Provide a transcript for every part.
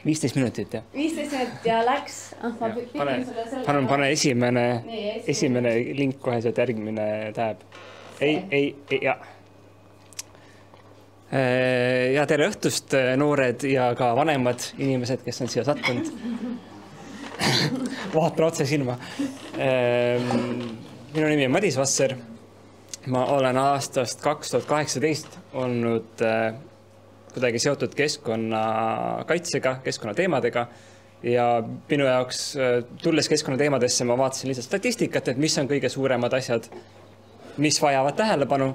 15 minutit, jah? 15 minutit ja läks. Pane esimene link kohe sealt järgmine tab. Ja. Ja tere õhtust, noored ja ka vanemad inimesed, kes on siia sattunud. Vaatan otse silma. Minu nimi on Madis Vasser. Ma olen aastast 2018 olnud kuidagi seotud keskkonnakaitsega, keskkonnateemadega ja minu jaoks tulles keskkonnateemadesse ma vaatasin lihtsalt statistikat, et mis on kõige suuremad asjad, mis vajavad tähelepanu.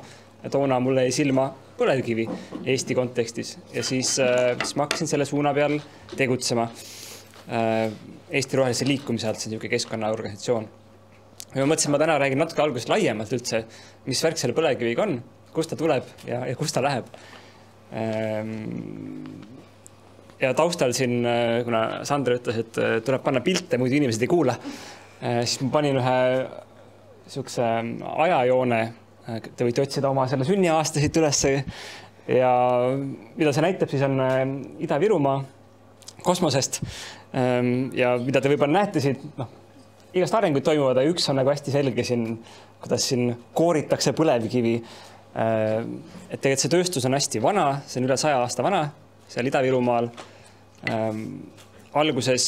Toona mulle jäi silma põlevkivi Eesti kontekstis ja siis ma hakkasin selle suuna peal tegutsema. Eesti Rohelise Liikumise alt, see on niisugune keskkonnaorganisatsioon. Ja ma mõtlesin, ma täna räägin natuke algusest laiemalt üldse, mis värk selle põlevkiviga on, kust ta tuleb ja kust ta läheb. Ja taustal siin, kuna Sandra ütles, et tuleb panna pilte, muidu inimesed ei kuula, siis ma panin ühe niisuguse ajajoone, te võite otsida oma selle sünniaastasid üles ja mida see näitab, siis on Ida-Virumaa kosmosest ja mida te võib-olla näete siit, igast arenguid toimuvad ja üks on nagu hästi selge siin, kuidas siin kooritakse põlevkivi. Et tegelikult see tööstus on hästi vana, see on üle 100 aasta vana, seal Ida-Virumaal. Alguses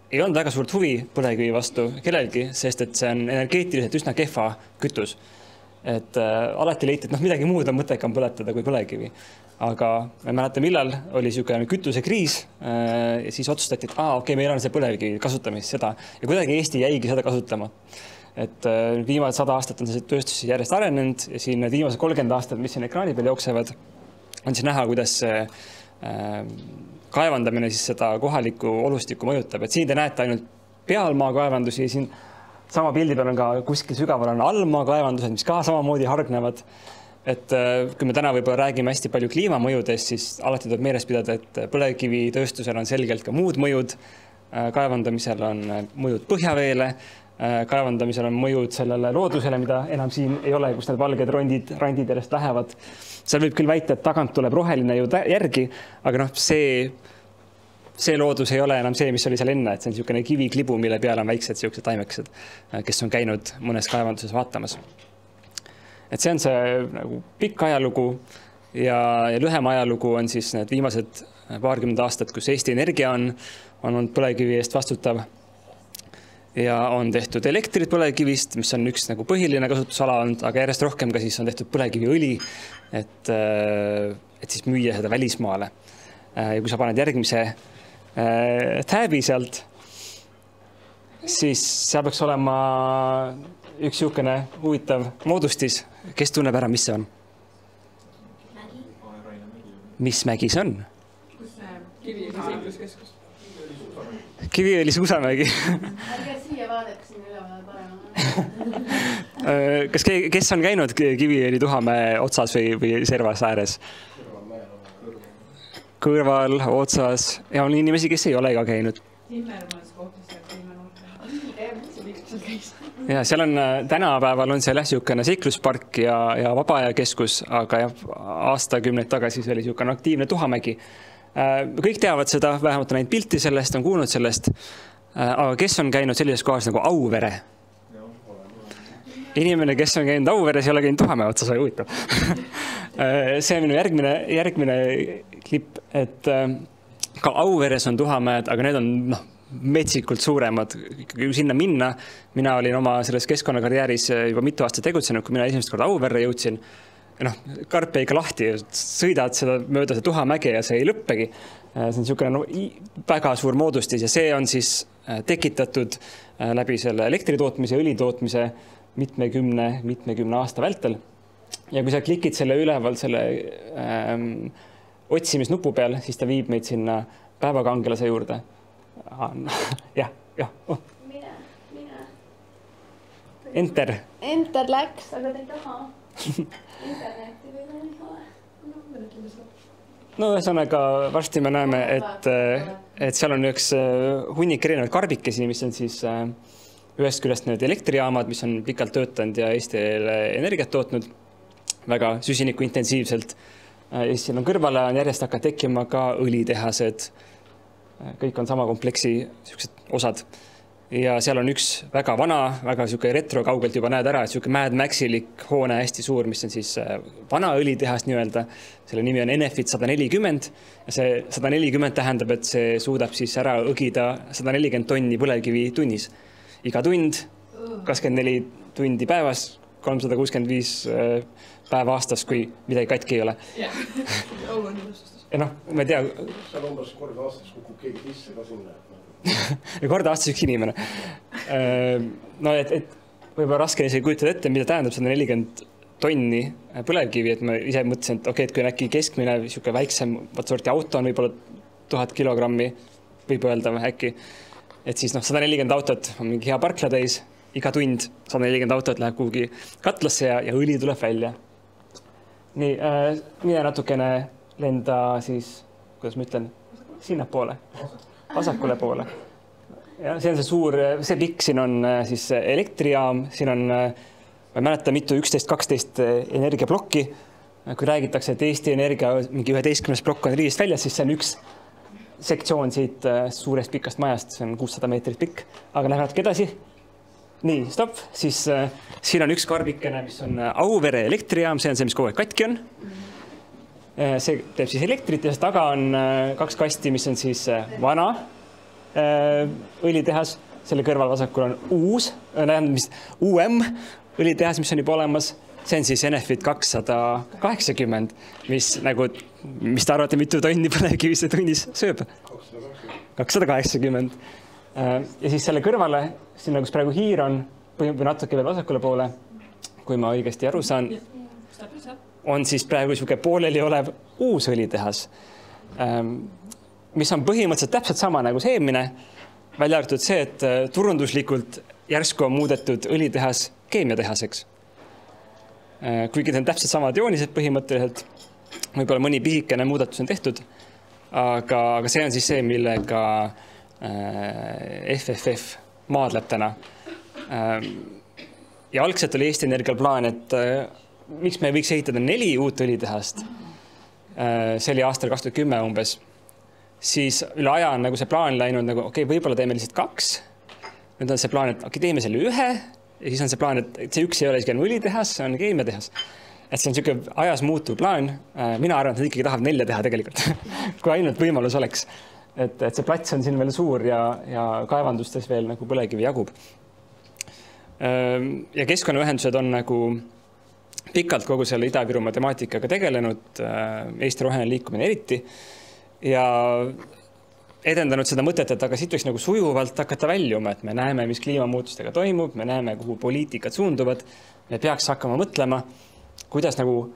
ei olnud väga suurt huvi põlevkivi vastu kellelgi, sest et see on energeetiliselt üsna kehva kütus. Et alati leiti, et midagi muud on mõttekam põletada kui põlevkivi. Aga ma ei mäleta, millal oli niisugune kütusekriis ja siis otsustati, et okei, meil on see põlevkivi kasutamist seda ja kuidagi Eesti jäigi seda kasutama. Et viimased 100 aastat on see tööstus järjest arenenud ja siin need viimased 30 aastat, mis siin ekraani peal jooksevad, on siis näha, kuidas see kaevandamine siis seda kohalikku olustikku mõjutab. Et siin te näete ainult pealmaa kaevandusi, siin sama pildi peal on ka kuskil sügaval on allmaa kaevandused, mis ka samamoodi hargnevad. Et kui me täna võib-olla räägime hästi palju kliimamõjudest, siis alati tuleb meeles pidada, et põlevkivitööstusel on selgelt ka muud mõjud. Kaevandamisel on mõjud põhjaveele, kaevandamisel on mõjud sellele loodusele, mida enam siin ei ole, kus need valged randid järjest lähevad. Seal võib küll väita, et tagant tuleb roheline ju järgi, aga see loodus ei ole enam see, mis oli seal enne, et see on niisugune kiviklibu, mille peal on väiksed siuksed taimekesed, kes on käinud mõnes kaevanduses vaatamas. Et see on see nagu pikk ajalugu ja lühem ajalugu on siis need viimased paarkümmend aastat, kus Eesti Energia on olnud põlevkivi eest vastutav ja on tehtud elektrit põlevkivist, mis on üks nagu põhiline kasutusala olnud, aga järjest rohkem ka siis on tehtud põlevkiviõli, et siis müüa seda välismaale. Ja kui sa paned järgmise täbi sealt, siis seal peaks olema üks niisugune huvitav moodustis. Kes tunneb ära, mis see on? Mis mägi see on? Kus see Kiviõli seikluskeskus? Kiviõli suusamägi. Ärge siia vaadake, siin üleval parem. Kes on käinud Kiviõli Tuhamäe otsas või servas ääres? Kõrval, otsas. Ja on inimesi, kes ei ole ka käinud. Timmermans kohtis seal kliimanurka. Ja seal on tänapäeval on seal niisugune seikluspark ja vabaajakeskus, aga aastakümneid tagasi see oli niisugune aktiivne Tuhamägi. Kõik teavad seda, vähemalt on näinud pilti sellest, on kuulnud sellest, aga kes on käinud sellises kohas nagu Auvere? Inimene, kes on käinud Auveres, ei ole käinud Tuhamäe otsas, aga huvitav. See on minu järgmine klipp, et ka Auveres on Tuhamäed, aga need on metsikult suuremad. Kui sinna minna, mina olin oma selles keskkonnakarjääris juba mitu aastat tegutsenud, kui mina esimest korda Auverre jõudsin. Karp jäi ikka lahti, sõidad seda mööda see Tuhamäge ja see ei lõppegi. See on niisugune väga suur moodustis ja see on siis tekitatud läbi selle elektritootmise ja õlitootmise mitmekümne aasta vältel. Ja kui sa klikid selle üleval selle otsimisnupu peal, siis ta viib meid sinna päevakangelase juurde. Jah. Mine. Enter. Enter läks, aga te ei taha. Internetti või ei ole. No ühesõnaga varsti me näeme, et seal on üks hunnik erinevaid karbikesi, mis on siis ühest küljest need elektrijaamad, mis on pikalt töötanud ja Eestile energiat tootnud väga süsiniku intensiivselt. Ja siin on kõrvale on järjest hakanud tekkima ka õlitehased. Kõik on sama kompleksi sellised osad. Ja seal on üks väga vana, väga selline retro kaugelt juba näed ära, et selline Mad Maxilik hoone hästi suur, mis on siis vana õlitehas nii-öelda. Selle nimi on Enefit 140 ja see 140 tähendab, et see suudab siis ära õgida 140 tonni põlevkivi tunnis. Iga tund, 24 tundi päevas, 365 päeva aastas, kui midagi katki ei ole. Jah, ja noh, ma ei tea. Seal umbes kord aastas kukub keegi sisse ka sinna. Ja kord aastas üks inimene. No, et võib-olla raske isegi kujutada ette, mida tähendab 140 tonni põlevkivi, et ma ise mõtlesin, et okei, et kui on äkki keskmine, siuke väiksem sorti auto on võib-olla 1000 kilogrammi, võib öelda äkki, et siis 140 autot on mingi hea parkla täis, iga tund 140 autot läheb kuhugi katlasse ja õli tuleb välja. Nii, mine natukene lenda siis, kuidas ma ütlen, sinnapoole, vasakule poole. Ja see on see suur, see pikk, siin on siis elektrijaam, siin on, ma ei mäleta mitu, 11-12 energiablokki. Kui räägitakse, et Eesti Energia mingi 11 blokk on riidest väljas, siis see on üks sektsioon siit suurest pikast majast, see on 600 meetrit pikk, aga läheb natuke edasi. Nii, stopp, siis siin on üks karbikene, mis on Auvere elektrijaam, see on see, mis kogu aeg katki on. See teeb siis elektrit ja taga on 2 kasti, mis on siis vana õlitehas. Selle kõrval vasakul on UM õlitehas, mis on juba olemas. See on siis Enefit 280, mis te arvate, mitu tonni põlevkivi see tunnis sööb? 280. Ja siis selle kõrvale, sinna kus praegu hiir on, või natuke veel vasakule poole, kui ma õigesti aru saan, on siis praegu selline pooleli olev uus õlitehas, mis on põhimõtteliselt täpselt sama nagu see eelmine, välja arvatud see, et turunduslikult järsku on muudetud õlitehas keemiatehaseks. Kuigi on täpselt samad joonised põhimõtteliselt, võib-olla mõni pisikene muudatus on tehtud, aga see on siis see, millega FFF maadleb täna. Ja algselt oli Eesti Energial plaan, et miks me võiks ehitada 4 uut õlitehast. See oli aastal 2010 umbes. Siis üle aja on nagu see plaan läinud, nagu okei, võib-olla teeme lihtsalt 2. Nüüd on see plaan, et okei, teeme selle 1. Ja siis on see plaan, et see 1 ei ole isegi õlitehas, see on keemiatehas. Et see on selline ajas muutuv plaan. Mina arvan, et nad ikkagi tahab 4 teha tegelikult, kui ainult võimalus oleks. Et see plats on siin veel suur ja kaevandustes veel nagu põlevkivi jagub. Ja keskkonnaühendused on nagu pikalt kogu selle Ida-Virumaa temaatikaga tegelenud, Eesti roheline liikumine eriti, ja edendanud seda mõtet, et aga siit võiks nagu sujuvalt hakata väljuma, et me näeme, mis kliimamuutustega toimub, me näeme, kuhu poliitikad suunduvad, me peaks hakkama mõtlema, kuidas nagu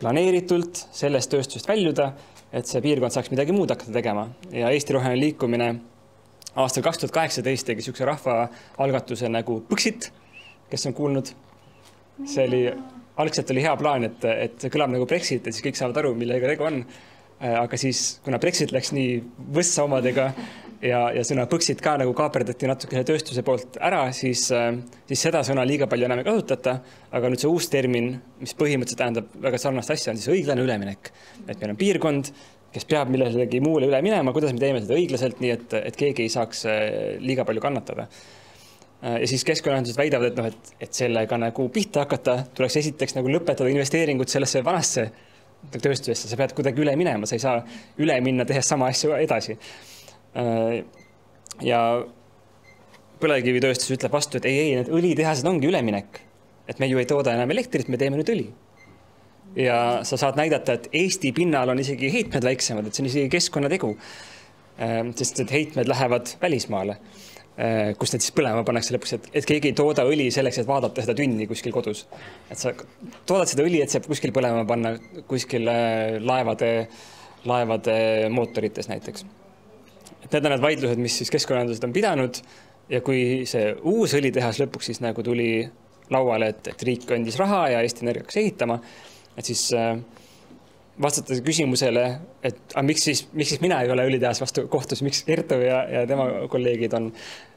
planeeritult sellest tööstusest väljuda, et see piirkond saaks midagi muud hakata tegema. Ja Eesti roheline liikumine aastal 2018 tegi selline rahvaalgatuse nagu Põxit, kes on kuulnud. See oli, algselt oli hea plaan, et see kõlab nagu Brexit, et siis kõik saavad aru, millega tegu on. Aga siis, kuna Brexit läks nii võssa omadega ja sõna Põxit ka nagu kaaperdati natuke tööstuse poolt ära, siis seda sõna liiga palju enam ei kasutata. Aga nüüd see uus termin, mis põhimõtteliselt tähendab väga sarnast asja, on siis õiglane üleminek. Et meil on piirkond, kes peab millelegi muule üle minema, kuidas me teeme seda õiglaselt, nii et keegi ei saaks liiga palju kannatada. Ja siis keskkonnaühendused väidavad, et sellega nagu pihta hakata, tuleks esiteks nagu lõpetada investeeringud sellesse vanasse tööstusesse, sa pead kuidagi üle minema, sa ei saa üle minna tehes sama asju edasi. Ja põlevkivitööstus ütleb vastu, et ei, need õlitehased ongi üleminek. Et me ju ei tooda enam elektrit, me teeme nüüd õli. Ja sa saad näidata, et Eesti pinnal on isegi heitmed väiksemad, et see on isegi keskkonnategu. Sest et heitmed lähevad välismaale, kus need siis põlema pannakse lõpuks, et keegi ei tooda õli selleks, et vaadata seda tünni kuskil kodus. Et sa toodad seda õli, et saab kuskil põlema panna kuskil laevade mootorites näiteks. Et need on need vaidlused, mis siis keskkonnaühendused on pidanud, ja kui see uus õlitehas lõpuks siis nagu tuli lauale, et riik andis raha ja Eesti Energia hakkas ehitama, et siis vastata küsimusele, et miks siis mina ei ole õlitehas vastu kohtus, miks Kertu ja tema kolleegid on.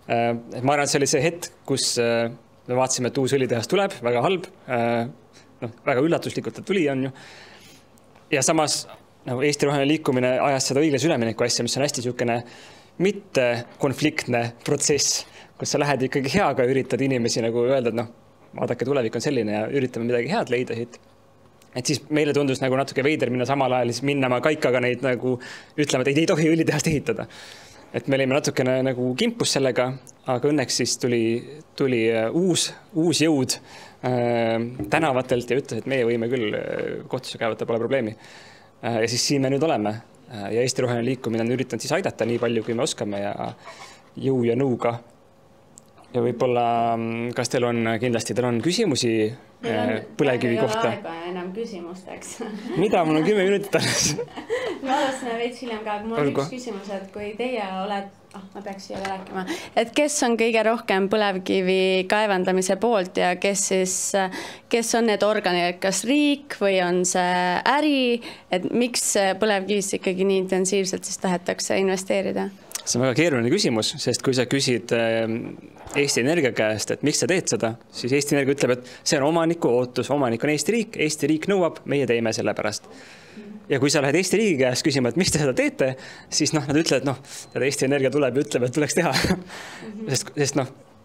Ma arvan, et see oli see hetk, kus me vaatasime, et uus õlitehas tuleb, väga halb, väga üllatuslikult, et tuli on ju. ja samas nagu Eesti roheline liikumine ajas seda õiglase ülemineku asja, mis on hästi niisugune mitte konfliktne protsess, kus sa lähed ikkagi heaga ja üritad inimesi nagu öelda, et vaadake, tulevik on selline ja üritame midagi head leida siit. Et siis meile tundus nagu natuke veider minna samal ajal siis minna kaikaga neid nagu ütlema, et ei tohi õlitehast ehitada. Et me olime natukene nagu kimpus sellega, aga õnneks siis tuli uus jõud tänavatelt ja ütles, et meie võime küll kohtusse käivata, pole probleemi. Ja siis siin me nüüd oleme ja Eesti roheline liikumine on üritanud siis aidata nii palju, kui me oskame ja jõu ja nõuga. Ja võib-olla, kas teil on küsimusi põlevkivi kohta? Meil on aega enam küsimusteks. Mida? Mul on 10 minutit alles. Me alustame veits hiljem ka, aga mul on üks küsimus, et kui teie oled, ma peaks siia rääkima, et kes on kõige rohkem põlevkivi kaevandamise poolt ja kes on need organid, kas riik või on see äri, et miks põlevkivisse ikkagi nii intensiivselt siis tahetakse investeerida? See on väga keeruline küsimus, sest kui sa küsid Eesti Energia käest, et miks sa teed seda, siis Eesti Energia ütleb, et see on omaniku ootus, omanik on Eesti riik nõuab, meie teeme selle pärast. Ja kui sa lähed Eesti riigi käest küsima, et miks te seda teete, siis nad ütlevad, et Eesti Energia tuleb ja ütleb, et tuleks teha. Sest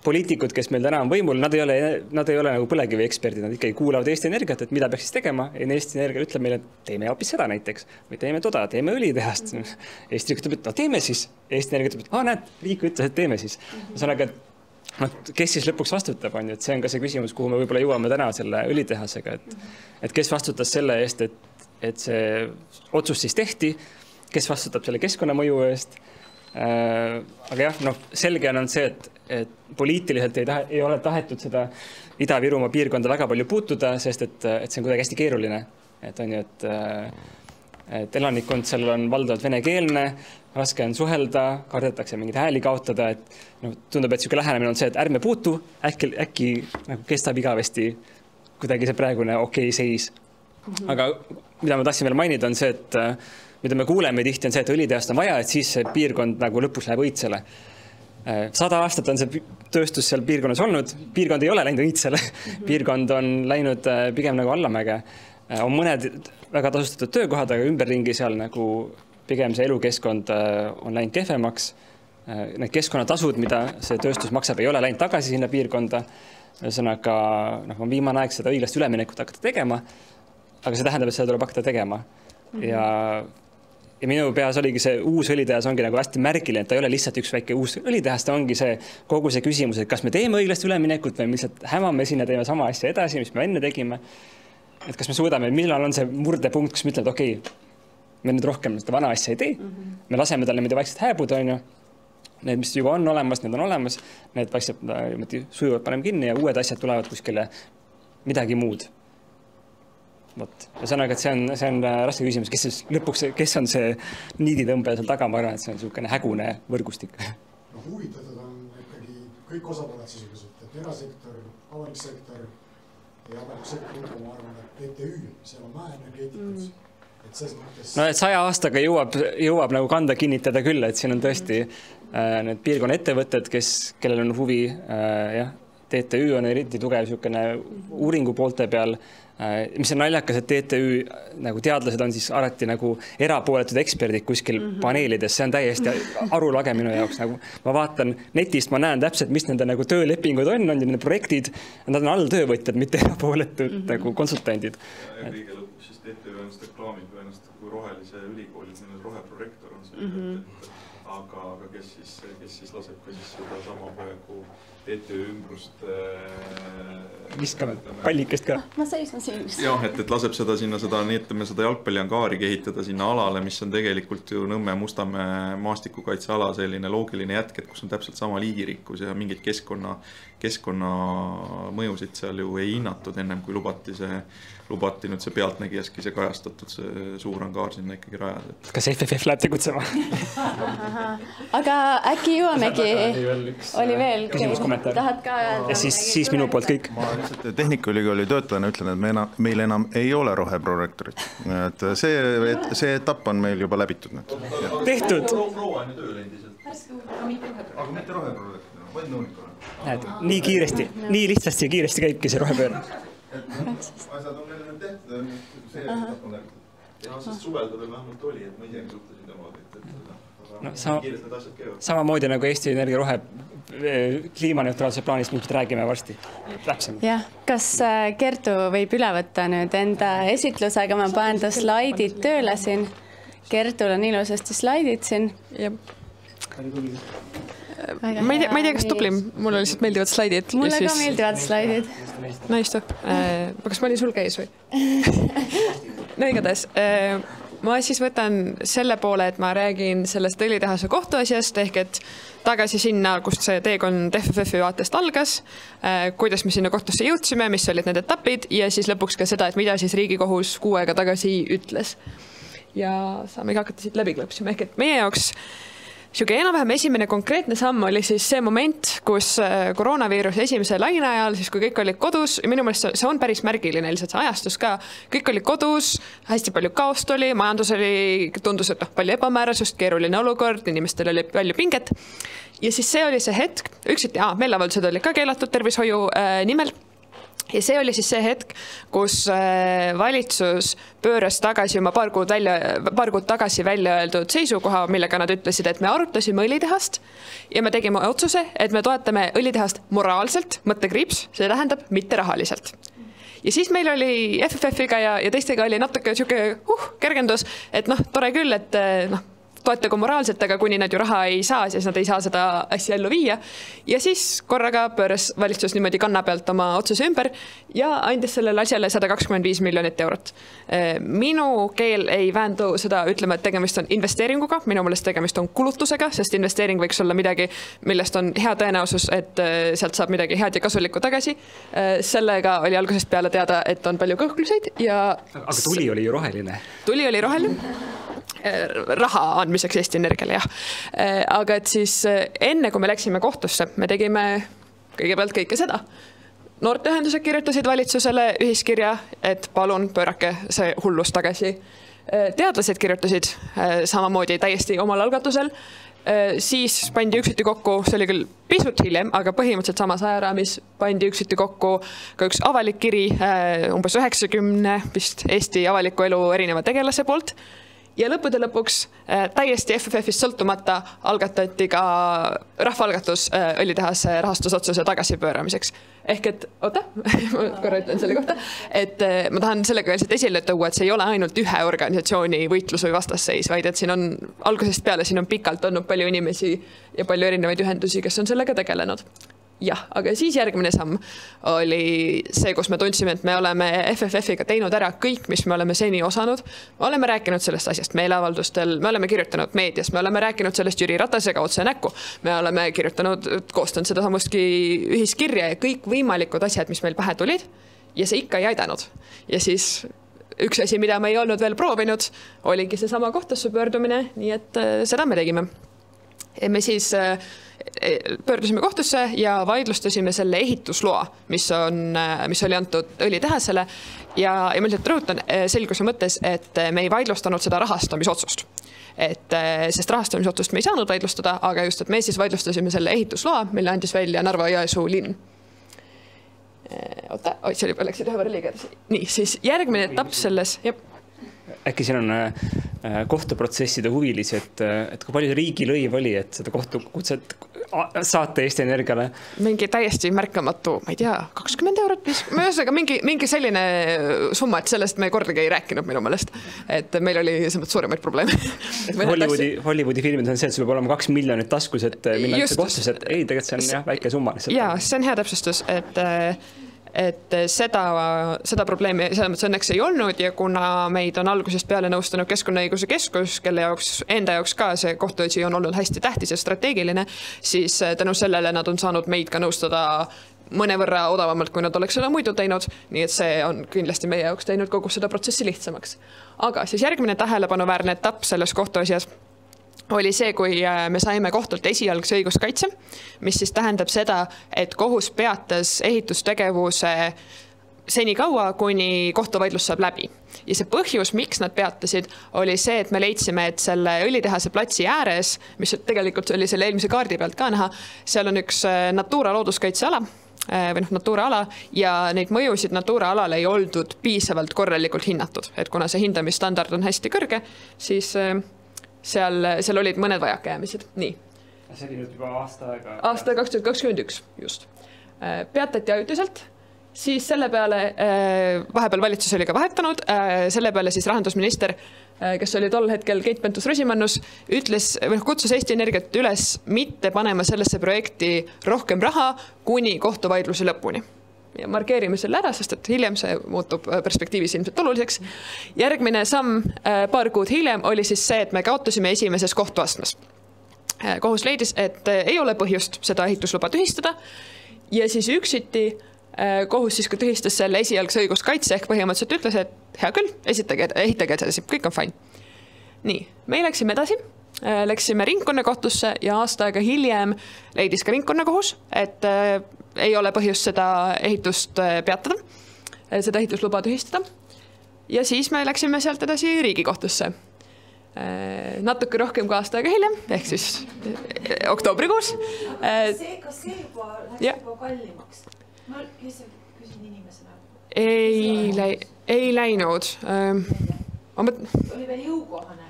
poliitikud, kes meil täna on võimul, nad ei ole nagu põlevkivi eksperdid, nad ikkagi kuulavad Eesti Energiat, et mida peaks siis tegema. Ja Eesti Energia ütleb meile, et teeme hoopis seda näiteks, või teeme toda, teeme õlitehast. Eesti riik ütleb, et teeme siis. Eesti Energia ütleb, et näed, riik ütles, et teeme siis. Ühesõnaga, kes siis lõpuks vastutab, on ju, et see on ka see küsimus, kuhu me võib-olla jõuame täna selle õlitehasega, et kes vastutas selle eest, et see otsus siis tehti, kes vastutab selle keskkonnamõju eest. Aga jah, selge on see, et poliitiliselt ei ole tahetud seda Ida-Virumaa piirkonda väga palju puutuda, sest et see on kuidagi hästi keeruline. Et on ju, et elanikkond seal on valdavalt venekeelne, raske on suhelda, kardetakse mingid hääli kaotada, et tundub, et selline lähenemine on see, et ärme puutu, äkki nagu kestab igavesti kuidagi see praegune okei seis. Aga mida ma tahtsin veel mainida on see, et mida me kuuleme tihti on see, et õlitehast on vaja, et siis see piirkond nagu lõpus läheb õitsele. 100 aastat on see tööstus seal piirkonnas olnud, piirkond ei ole läinud õitsele, piirkond on läinud pigem nagu allamäge. On mõned väga tasustatud töökohad, aga ümberringi seal nagu pigem see elukeskkond on läinud kehvemaks. Need keskkonnatasud, mida see tööstus maksab, ei ole läinud tagasi sinna piirkonda. Ühesõnaga, on viimane aeg seda õiglast üleminekut hakata tegema, aga see tähendab, et seda tuleb hakata tegema. Ja minu peas oligi see uus õlitehas ongi nagu hästi märgiline, et ta ei ole lihtsalt üks väike uus õlitehas, ta ongi see kogu see küsimus, et kas me teeme õiglast üleminekut või me lihtsalt hämame siin ja teeme sama asja edasi, mis me enne tegime. Et kas me suudame, millal on see murdepunkt, kus me ütleme, et okei, me nüüd rohkem seda vana asja ei tee, me laseme talle mida vaikselt hääbuda, on ju. Need, mis juba on olemas, need on olemas, need vaikselt sujuvad paneme kinni ja uued asjad tulevad kuskile midagi muud. Ühesõnaga, et see on raske küsimus, kes on see niiditõmbe seal taga, ma arvan, et see on niisugune hägune võrgustik. Huvitatud on ikkagi kõik osapooled sisuliselt, et erasektor, avalik sektor ja avalik sektor, ma arvan, et PTÜ, seal on mäeenergeetikud. Et 100 aastaga jõuab nagu kanda kinnitada küll, et siin on tõesti need piirkonna ettevõtted, kellel on huvi, TTÜ on eriti tugev niisugune uuringu poolte peal, mis on naljakas, et TTÜ nagu teadlased on siis alati nagu erapooletud eksperdid kuskil paneelides, see on täiesti arulage minu jaoks. Nagu ma vaatan netist, ma näen täpselt, mis nende nagu töölepingud on nende projektid, nad on alltöövõtjad, mitte erapooletud nagu konsultandid. Ja kõige lõpuks siis TTÜ ennast reklaamib ennast kui rohelise ülikooli, roheprojektor on see, aga kes siis laseb ka siis seda sama praegu TTÜ ümbrust viskame pallikest ka. Ma seisma siin. Jah, et laseb seda sinna seda jalgpalliangaari kehitada sinna alale, mis on tegelikult ju Nõmme Mustamäe maastikukaitseala selline loogiline jätk, kus on täpselt sama liigirikkus ja mingid keskkonna mõjusid seal ju ei hinnatud ennem, kui lubati nüüd see pealtnägijaski see kajastatud see suur angaar sinna ikkagi rajada. Kas FFF läheb tegutsema? Aga äkki jõuamegi? Oli veel küsimuskommentaar. Tahad ka öelda? Ja siis minu poolt kõik. Ma lihtsalt Tehnikaülikooli töötajana ütlen, et meil enam ei ole roheprorektorit. Et see etapp on meil juba läbitud. Tehtud! Proua on ju tööl endiselt. Aga mitte roheprorektor, vaid nõunik. Näed, nii kiiresti, nii lihtsasti ja kiiresti käibki see rohepööre. Asjad on meil nüüd tehtud, see etapp on läbitud. Ja sest suvel ta veel vähemalt oli, et ma isegi suhtlesin temaga, kiirelt need asjad käivad. Samamoodi nagu Eesti Energia rohe kliimaneutraalse plaanist, millest räägime varsti täpsemalt. Jah, kas Kertu võib üle võtta nüüd enda esitlusega, ma panen ta slaidid tööle siin. Kertul on ilusasti slaidid siin. Ma ei tea, kas tublim, mulle lihtsalt meeldivad slaidid. Mulle ka meeldivad slaidid. No istu. Kas ma olin sul käis või? No igatahes. Ma siis võtan selle poole, et ma räägin sellest õlitehase kohtuasjast, ehk et tagasi sinna, kust see teekond FFF-i vaatest algas, kuidas me sinna kohtusse jõudsime, mis olid need etapid ja siis lõpuks ka seda, et mida siis Riigikohus 6 aega tagasi ütles. Ja saame hakata siit läbi klõpsima, ehk et meie jaoks siuke enam-vähem esimene konkreetne samm oli siis see moment, kus koroonaviiruse esimese laine ajal, siis kui kõik olid kodus, minu meelest see on päris märgiline lihtsalt see ajastus ka, kõik olid kodus, hästi palju kaost oli, majandus oli, tundus, et palju ebamäärasust, keeruline olukord, inimestel oli palju pinget. Ja siis see oli see hetk, üksiti, meeleavaldused olid ka keelatud tervishoiu nimel. Ja see oli siis see hetk, kus valitsus pööras tagasi oma paar kuud tagasi välja öeldud seisukoha, millega nad ütlesid, et me arutasime õlitehast ja me tegime otsuse, et me toetame õlitehast moraalselt, mõttekriips, see tähendab mitte rahaliselt. Ja siis meil oli FFF-iga ja teistega oli natuke kergendus, et tore küll, et toetagu moraalselt, aga kuni nad ju raha ei saa, siis nad ei saa seda asja ellu viia. Ja siis korraga pööras valitsus niimoodi kanna pealt oma otsuse ümber ja andis sellele asjale 125 miljonit eurot. Minu keel ei väändu seda ütlema, et tegemist on investeeringuga, minu meelest tegemist on kulutusega, sest investeering võiks olla midagi, millest on hea tõenäosus, et sealt saab midagi head ja kasulikku tagasi. Sellega oli algusest peale teada, et on palju kõhkluseid ja... Aga tuli oli ju roheline. Tuli oli roheline. Raha andmiseks Eesti Energiale, jah. Aga et siis enne, kui me läksime kohtusse, me tegime kõigepealt kõike seda. Noorteühendused kirjutasid valitsusele ühiskirja, et palun pöörake see hullus tagasi. Teadlased kirjutasid samamoodi täiesti omal algatusel. Siis pandi üksiti kokku, see oli küll pisut hiljem, aga põhimõtteliselt samas ajaraamis pandi üksiti kokku ka üks avalik kiri umbes 90 vist Eesti avaliku elu erineva tegelase poolt. Ja lõppude lõpuks täiesti FFF-ist sõltumata algatati ka rahvaalgatus õlitehase rahastusotsuse tagasipööramiseks. Ehk et, ma korra ütlen selle kohta, et ma tahan sellega esile tuua, et see ei ole ainult ühe organisatsiooni võitlus või vastasseis, vaid et siin on algusest peale, siin on pikalt olnud palju inimesi ja palju erinevaid ühendusi, kes on sellega tegelenud. Jah, aga siis järgmine samm oli see, kus me tundsime, et me oleme FFF-iga teinud ära kõik, mis me oleme seni osanud. Me oleme rääkinud sellest asjast meeleavaldustel, me oleme kirjutanud meedias, me oleme rääkinud sellest Jüri Ratasega otse näkku, me oleme kirjutanud, koostanud seda samustki ühiskirja ja kõik võimalikud asjad, mis meil pähe tulid ja see ikka ei aidanud. Ja siis üks asi, mida me ei olnud veel proovinud, oligi see sama kohtusse pöördumine, nii et seda me tegime. Me siis pöördusime kohtusse ja vaidlustasime selle ehitusloa, mis oli antud õlitehasele ja ma lihtsalt rõhutan selguse mõttes, et me ei vaidlustanud seda rahastamisotsust. Sest rahastamisotsust me ei saanud vaidlustada, aga just, et me siis vaidlustasime selle ehitusloa, mille andis välja Narva-Jõesuu linn. See oli läksid ühe võrra liiga. Nii, siis järgmine etapp selles... Äkki siin on kohtuprotsesside huvilisi, et kui palju riigilõiv oli, et seda kohtukutset saate Eesti Energiale? Mingi täiesti märkamatu, ma ei tea, 20 eurot, mingi selline summa, et sellest me kordagi ei rääkinud minu meelest. Et meil oli suuremaid probleeme. Hollywoodi filmid on see, et sul peab olema 2 miljonit taskus, et minna üldse kohtus, et ei, tegelikult see on väike summa. Jaa, see on hea täpsustus, et seda probleemi õnneks ei olnud ja kuna meid on algusest peale nõustanud Keskkonnaõiguse Keskus, kelle enda jaoks ka see kohtuasi on olnud hästi tähtis ja strateegiline, siis tänu sellele nad on saanud meid ka nõustada mõnevõrra odavamalt, kui nad oleks seda muidu teinud, nii et see on kindlasti meie jaoks teinud kogu seda protsessi lihtsamaks. Aga siis järgmine tähelepanuväärne etapp selles kohtuasjas oli see, kui me saime kohtult esialgse õiguskaitse, mis siis tähendab seda, et kohus peatas ehitustegevuse seni kaua, kuni kohtuvaidlus saab läbi. Ja see põhjus, miks nad peatasid, oli see, et me leidsime, et selle õlitehase platsi ääres, mis tegelikult oli selle eelmise kaardi pealt ka näha, seal on üks Natura looduskaitseala või Natura ala ja neid mõjusid Natura alale ei oldud piisavalt korralikult hinnatud, et kuna see hindamisstandard on hästi kõrge, siis seal olid mõned vajakajäämised. Nii. See oli nüüd juba aasta aega? Aasta 2021, just. Peatati ajutiselt, siis selle peale, vahepeal valitsus oli ka vahetanud, selle peale siis rahandusminister, kes oli tol hetkel Keit Pentus-Rosimannus, kutsus Eesti Energiat üles mitte panema sellesse projekti rohkem raha kuni kohtuvaidluse lõpuni. Ja markeerime selle ära, sest et hiljem see muutub perspektiivis ilmselt oluliseks. Järgmine samm paar kuud hiljem oli siis see, et me kaotasime esimeses kohtuastmes. Kohus leidis, et ei ole põhjust seda ehitusluba tühistada ja siis üksiti kohus siis ka tühistas selle esialgse õiguskaitse ehk põhimõtteliselt ütles, et hea küll, ehitage edasi, kõik on fine. Nii, me läksime edasi, läksime ringkonnakohtusse ja aasta aega hiljem leidis ka ringkonnakohus, et ei ole põhjust seda ehitust peatada, seda ehitusluba tühistada. Ja siis me läksime sealt edasi Riigikohtusse. Natuke rohkem kui aasta aega hiljem, ehk siis oktoobrikuus. Kas see juba läks juba kallimaks? Ma lihtsalt küsin inimesena. Ei läinud. Oli veel jõukohane?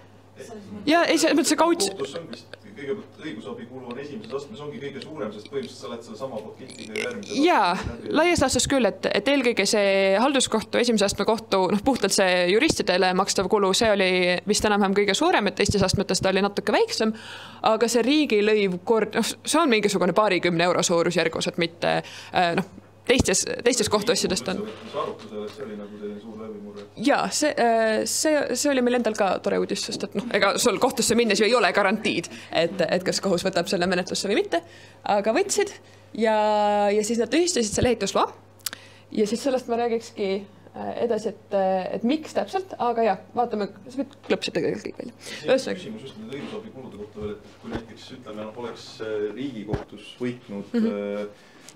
Ja ei, see kauts... Kohtus on vist kõigepealt õigusabi kulu on esimeses astmes ongi kõige suurem, sest põhimõtteliselt sa oled selle sama paketiga järgmise. Jaa, laias laastus küll, et eelkõige see halduskohtu, esimese astme kohtu, puhtalt see juristidele makstav kulu, see oli vist enam kõige suurem, et teistes astmetes ta oli natuke väiksem, aga see riigilõiv see on mingisugune paarikümne euro suurusjärgus, et mitte teistes kohtuasjadest on. See oli nagu selline suur läbimurre. Jaa, see oli meil endal ka tore uudis, sest et ega sul kohtusse minnes ju ei ole garantiid, et kas kohus võtab selle menetlusse või mitte, aga võtsid ja siis nad tühistasid selle ehitusloa ja siis sellest ma räägikski edasi, et miks täpselt, aga jah, vaatame, sa võid klõpsida tegelikult kõik välja. Küsimus just need õigusabi kulude kohta veel, et kui näiteks ütleme, oleks Riigikohtus võitnud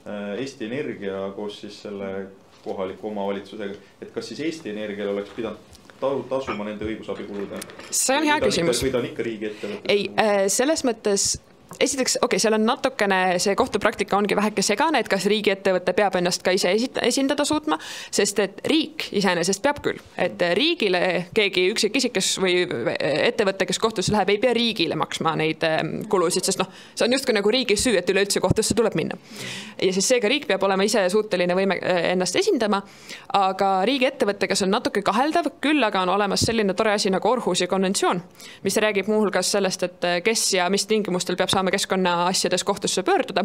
Eesti Energia koos siis selle kohaliku omavalitsusega, et kas siis Eesti Energial oleks pidanud tasuma nende õigusabikulud? See on hea küsimus. Või ta on ikka riigi ettevõte? Ei, selles mõttes... Esiteks, seal on natukene, see kohtupraktika ongi väheke segane, et kas riigiettevõte peab ennast ka ise esindada suutma, sest et riik iseenesest peab küll, et riigile keegi üksikisikes või ettevõte, kes kohtusse läheb, ei pea riigile maksma neid kulusid, sest see on justkui nagu riigi süü, et üleüldse kohtusse tuleb minna. Ja siis seega riik peab olema ise suuteline võime ennast esindama, aga riigiettevõte, kes on natuke kaheldav, küll aga on olemas selline tore asi nagu Århusi konventsioon, mis räägib muuhulgas sellest, et kes ja mis tingimustel peab saama keskkonnaasjades kohtusse pöörduda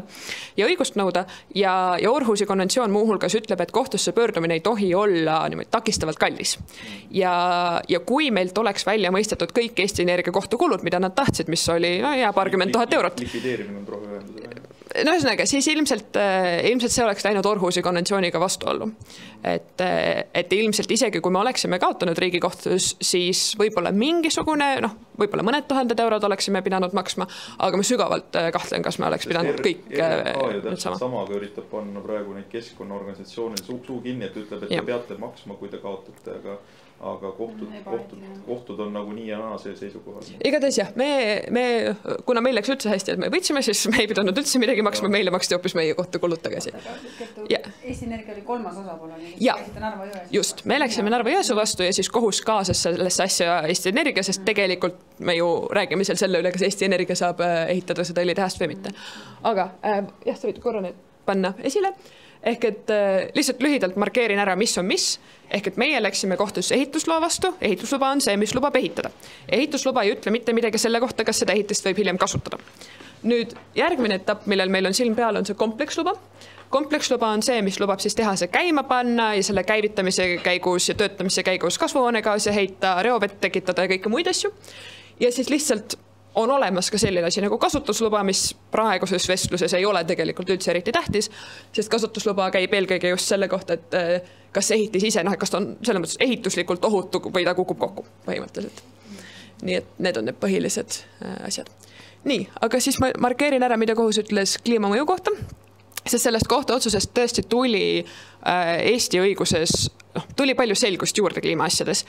ja õigust nõuda ja Århusi konventsioon muuhulgas ütleb, et kohtusse pöördumine ei tohi olla takistavalt kallis. Ja kui meilt oleks välja mõistetud kõik Eesti Energia kohtukulud, mida nad tahtsid, mis oli paarkümmend tuhat eurot. Likvideerimine on roheühenduse. Ühesõnaga, siis ilmselt see oleks läinud Århusi konventsiooniga vastuollu. Et ilmselt isegi, kui me oleksime kaotanud Riigikohtus, siis võib-olla mingisugune, võib-olla mõned tuhanded eurod oleksime pidanud maksma, aga ma sügavalt kahtlen, kas me oleks pidanud kõik nüüd sama. Samaga üritab panna praegu neid keskkonnaorganisatsioonil suu kinni, et ütleb, et te peate maksma, kui te kaotate, aga kohtud on nagu nii ja naa see seisukohal. Igatahes jah, kuna meil läks üldse hästi, et me võitsime, siis me ei pidanud üldse midagi maksma, meile maksti hoopis meie kohtukulud tagasi. Eesti Energia oli kolmas osapool. Ja, just, me läksime Narva-Jõesuu vastu ja siis kohus kaasas sellesse asja Eesti Energia, sest tegelikult me ju räägime seal selle üle, kas Eesti Energia saab ehitada seda õlitehast või mitte. Aga jah, sa võid korra need panna esile. Ehk et lihtsalt lühidalt markeerin ära, mis on mis. Ehk et meie läksime kohtusse ehitusloa vastu. Ehitusluba on see, mis lubab ehitada. Ehitusluba ei ütle mitte midagi selle kohta, kas seda ehitist võib hiljem kasutada. Nüüd järgmine etapp, millel meil on silm peal, on see kompleksluba. Kompleksluba on see, mis lubab siis tehase käima panna ja selle käivitamise käigus ja töötamise käigus kasvuhoonegaasi heita, reovett tekitada ja kõike muid asju. Ja siis lihtsalt on olemas ka selline asi nagu kasutusluba, mis praeguses vestluses ei ole tegelikult üldse eriti tähtis, sest kasutusluba käib eelkõige just selle kohta, et kas ehitis ise, kas ta on selles mõttes ehituslikult ohutu või ta kukub kokku põhimõtteliselt. Nii et need on need põhilised asjad. Nii, aga siis ma markeerin ära, mida kohus ütles kliimamõju kohta. sest sellest kohtuotsusest tõesti tuli Eesti õiguses, tuli palju selgust juurde kliimaasjades.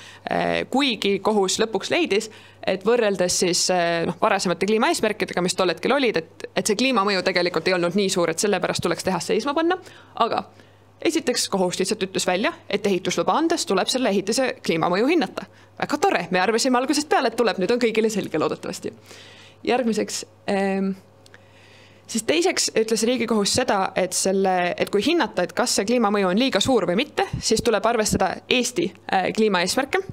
Kuigi kohus lõpuks leidis, et võrreldes siis varasemate kliimaeesmärkidega, mis tol hetkel olid, et see kliimamõju tegelikult ei olnud nii suur, et sellepärast tuleks tehas seisma panna, aga esiteks kohus lihtsalt ütles välja, et ehitusluba andes tuleb selle ehitise kliimamõju hinnata. Väga tore, me arvasime algusest peale, et tuleb, nüüd on kõigile selge loodetavasti. Järgmiseks, siis teiseks ütles Riigikohus seda, et kui hinnata, et kas see kliimamõju on liiga suur või mitte, siis tuleb arvestada Eesti kliimaeesmärke.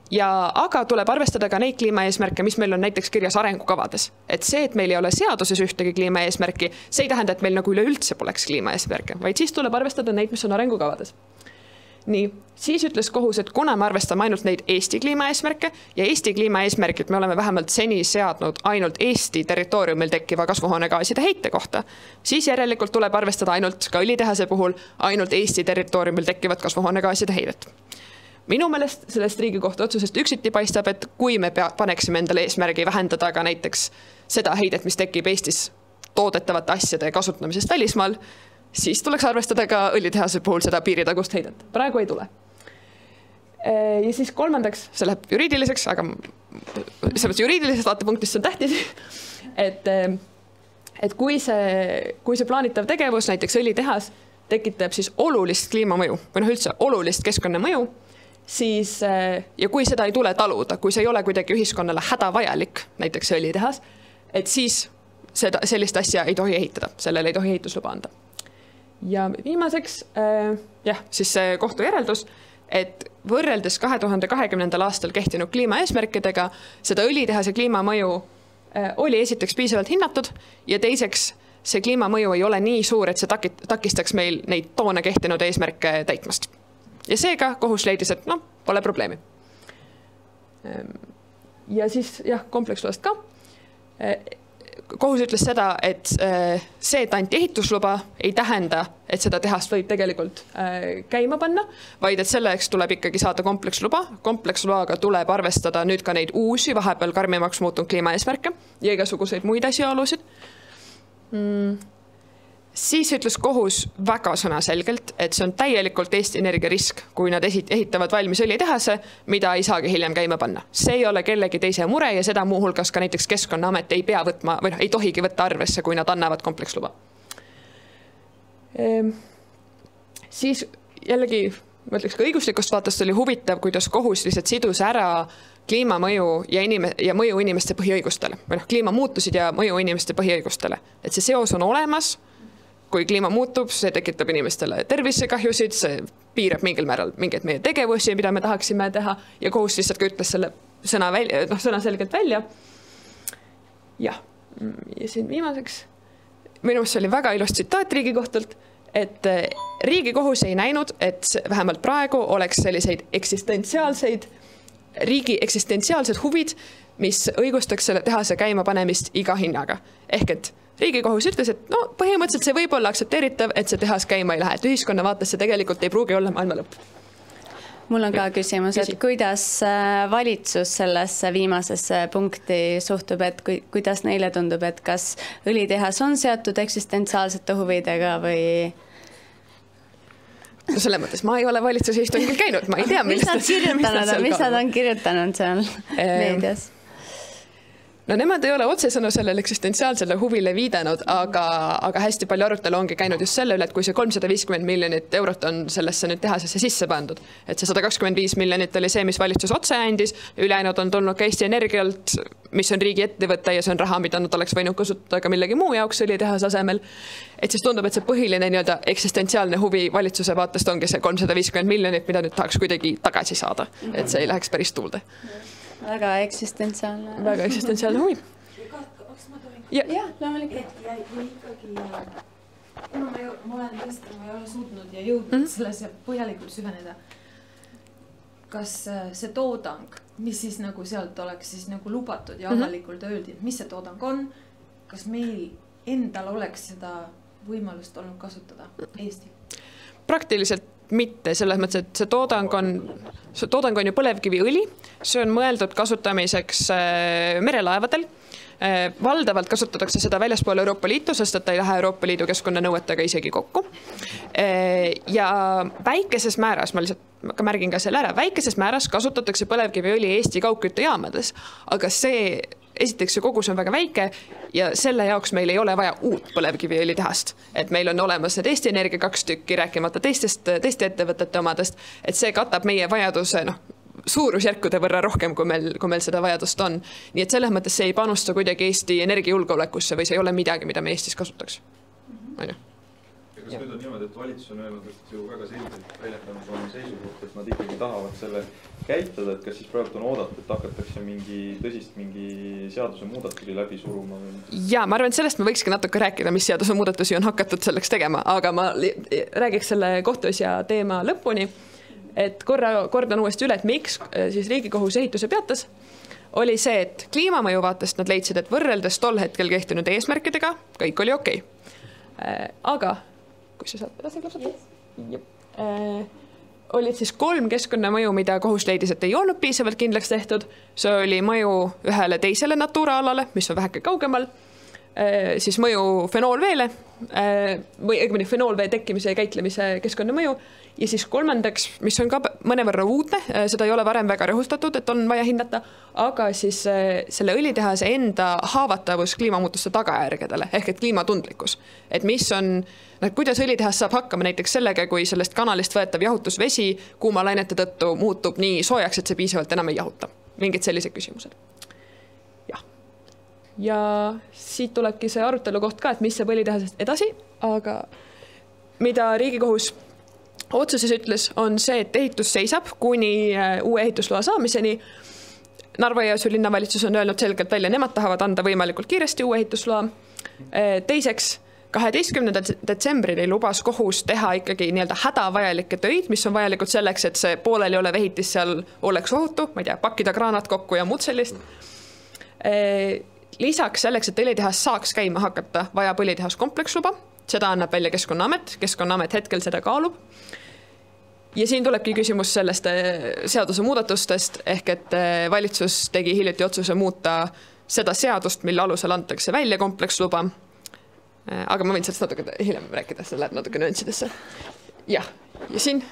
Aga tuleb arvestada ka neid kliimaeesmärke, mis meil on näiteks kirjas arengukavades. Et see, et meil ei ole seaduses ühtegi kliimaeesmärki, see ei tähenda, et meil nagu üleüldse poleks kliimaeesmärke, vaid siis tuleb arvestada neid, mis on arengukavades. Nii, siis ütles kohus, et kuna me arvestame ainult neid Eesti kliimaeesmärke ja Eesti kliimaeesmärgid me oleme vähemalt seni seadnud ainult Eesti territooriumil tekkiva kasvuhoonegaaside heite kohta, siis järelikult tuleb arvestada ainult ka õlitehase puhul ainult Eesti territooriumil tekkivat kasvuhoonegaaside heidet. Minu meelest sellest Riigikohtu otsusest üksiti paistab, et kui me paneksime endale eesmärgi vähendada ka näiteks seda heidet, mis tekib Eestis toodetavate asjade kasutamisest välismaal, siis tuleks arvestada ka õlitehase puhul seda piiritagust heidet. Praegu ei tule. Ja siis kolmandaks, see läheb juriidiliseks, aga selles juriidilisest vaatepunktist on tähtis, et kui see plaanitav tegevus, näiteks õlitehas, tekitab siis olulist kliimamõju või üldse olulist keskkonnamõju, siis, ja kui seda ei tule taluda, kui see ei ole kuidagi ühiskonnale hädavajalik, näiteks see õlitehas, et siis sellist asja ei tohi ehitada, sellele ei tohi ehitusluba anda. Ja viimaseks, siis see kohtu järeldus, et võrreldes 2020. aastal kehtinud kliimaeesmärkidega, seda õlitehase kliimamõju oli esiteks piisavalt hinnatud ja teiseks see kliimamõju ei ole nii suur, et see takistaks meil neid toona kehtinud eesmärke täitmast. Ja seega kohus leidis, et pole probleemi. Ja siis kompleksloast ka. Kohus ütles seda, et see, et anti ehitusluba, ei tähenda, et seda tehast võib tegelikult käima panna, vaid et selleks tuleb ikkagi saada kompleksluba. Komplekslubaga tuleb arvestada nüüd ka neid uusi vahepeal karmimaks muutunud kliimaeesmärke ja igasuguseid muid asjaolusid. Siis ütles kohus väga sõnaselgelt, et see on täielikult Eesti Energia risk, kui nad ehitavad valmis õlitehase, mida ei saagi hiljem käima panna. See ei ole kellegi teise mure ja seda muuhulgas ka näiteks Keskkonnaamet ei pea võtma või ei tohigi võtta arvesse, kui nad annavad kompleksluba. Siis jällegi, ma ütleks ka õiguslikust vaatest oli huvitav, kuidas kohus lihtsalt sidus ära kliimamõju ja mõju inimeste põhiõigustele või kliimamuutusid ja mõju inimeste põhiõigustele. Et see seos on olemas. Kui kliima muutub, see tekitab inimestele tervisekahjusid, see piirab mingil määral mingeid meie tegevusi, mida me tahaksime teha ja kohus lihtsalt ka ütles selle sõna selgelt välja. Ja siin viimaseks, minu meelest see oli väga ilus tsitaat Riigikohtult, et Riigikohus ei näinud, et vähemalt praegu oleks selliseid riigi eksistentsiaalsed huvid, mis õigustaks selle tehase käima panemist iga hinnaga. Ehk et Riigikohus ütles, et põhimõtteliselt see võib olla aktsepteeritav, et see tehas käima ei lähe. Et ühiskonna vaates see tegelikult ei pruugi olla maailma lõpp. Mul on ka küsimus, et kuidas valitsus sellesse viimasesse punkti suhtub, et kuidas neile tundub, et kas õlitehas on seotud eksistentsiaalsete huvidega või? No selle mõttes, ma ei ole valitsuse istungil käinud, ma ei tea, mis nad on kirjutanud seal meedias? No nemad ei ole otsesõnu sellele eksistentsiaalsele huvile viidanud, aga hästi palju arutelu ongi käinud just selle üle, et kui see 350 miljonit eurot on sellesse nüüd tehasesse sisse pandud, et see 125 miljonit oli see, mis valitsus otse andis, ülejäänud on tulnud ka Eesti Energialt, mis on riigi ettevõte ja see on raha, mida nad oleks võinud kasutada ka millegi muu jaoks õlitehase asemel. Et siis tundub, et see põhiline eksistentsiaalne huvi valitsuse vaatest ongi see 350 miljonit, mida nüüd tahaks kuidagi tagasi saada, et see ei läheks päris tuulde. Väga eksistentsiaalne. Väga eksistentsiaalne huvi. Kas ma tohin? Jah, loomulikult. Ja ikkagi, kuna ma olen tõesti, ma ei ole suutnud ja jõudnud sellesse põhjalikult süveneda. Kas see toodang, mis siis nagu sealt oleks siis nagu lubatud ja avalikult öeldi, mis see toodang on, kas meil endal oleks seda võimalust olnud kasutada Eesti? Praktiliselt mitte, selles mõttes, et see toodang on ju põlevkiviõli, see on mõeldud kasutamiseks merelaevadel Valdavalt kasutatakse seda väljaspool Euroopa Liitu, sest et ta ei lähe Euroopa Liidu keskkonnanõuetega isegi kokku. Ja väikeses määras, ma lihtsalt märgin ka selle ära, väikeses määras kasutatakse põlevkiviõli Eesti kaugküttejaamades, aga see esiteks see kogus on väga väike ja selle jaoks meil ei ole vaja uut põlevkiviõlitehast. Et meil on olemas need Eesti Energia 2 tükki, rääkimata teiste ettevõtete omadest, et see katab meie vajaduse suurusjärkude võrra rohkem, kui meil seda vajadust on. Nii et selles mõttes see ei panusta kuidagi Eesti energiajulgeolekusse või see ei ole midagi, mida me Eestis kasutaks. Ja kas nüüd on niimoodi, et valitsus on öelnud, et ju väga selgelt väljendanud oma seisukoht, et nad ikkagi tahavad selle käitada, et kas siis praegu on oodata, et hakatakse mingi seaduse muudatusi läbi suruma? Ja ma arvan, et sellest me võikski natuke rääkida, mis seaduse muudatusi on hakatud selleks tegema, aga ma räägiks selle kohtuasja teema lõpuni, et kordan uuesti üle, et miks siis Riigikohus ehituse peatas, oli see, et kliimamõju vaatest nad leidsid, et võrreldes tol hetkel kehtinud eesmärkidega kõik oli okei. Aga kui sa saad edasi klapsata, olid siis 3 keskkonnamõju, mida kohus leidis, et ei olnud piisavalt kindlaks tehtud. See oli mõju ühele teisele Natura-alale, mis on väheke kaugemal, siis mõju fenoolveele või õigemini fenoolvee tekkimise ja käitlemise keskkonnamõju. Ja siis 3, mis on ka mõnevõrra uudne, seda ei ole varem väga rõhustatud, et on vaja hinnata, aga siis selle õlitehase enda haavatavus kliimamuutuste tagajärgedele, ehk et kliimatundlikkus. Et mis on, kuidas õlitehas saab hakkama näiteks sellega, kui sellest kanalist võetav jahutusvesi kuumalainete tõttu muutub nii soojaks, et see piisavalt enam ei jahuta. Mingid sellised küsimused. Ja siit tulebki see arutelu koht ka, et mis saab õlitehasest edasi, aga mida Riigikohus otsuses ütles, on see, et ehitus seisab kuni uue ehitusloa saamiseni. Narva-Jõesuu linnavalitsus on öelnud selgelt välja, nemad tahavad anda võimalikult kiiresti uue ehitusloa. Teiseks, 12. detsembril lubas kohus teha ikkagi hädavajalikke töid, mis on vajalikud selleks, et see pooleli olev ehitis seal oleks ohutu, ma ei tea, pakkida kraanad kokku ja muud sellist. Lisaks selleks, et õlitehas saaks käima hakata, vajab õlitehas kompleksluba. Seda annab välja Keskkonnaamet hetkel seda kaalub. Ja siin tulebki küsimus sellest seaduse muudatustest, ehk et valitsus tegi hiljuti otsuse muuta seda seadust, mille alusel antakse välja kompleksluba. Aga ma võin sellest natuke hiljem rääkida, see läheb natuke nüanssidesse. Ja siin,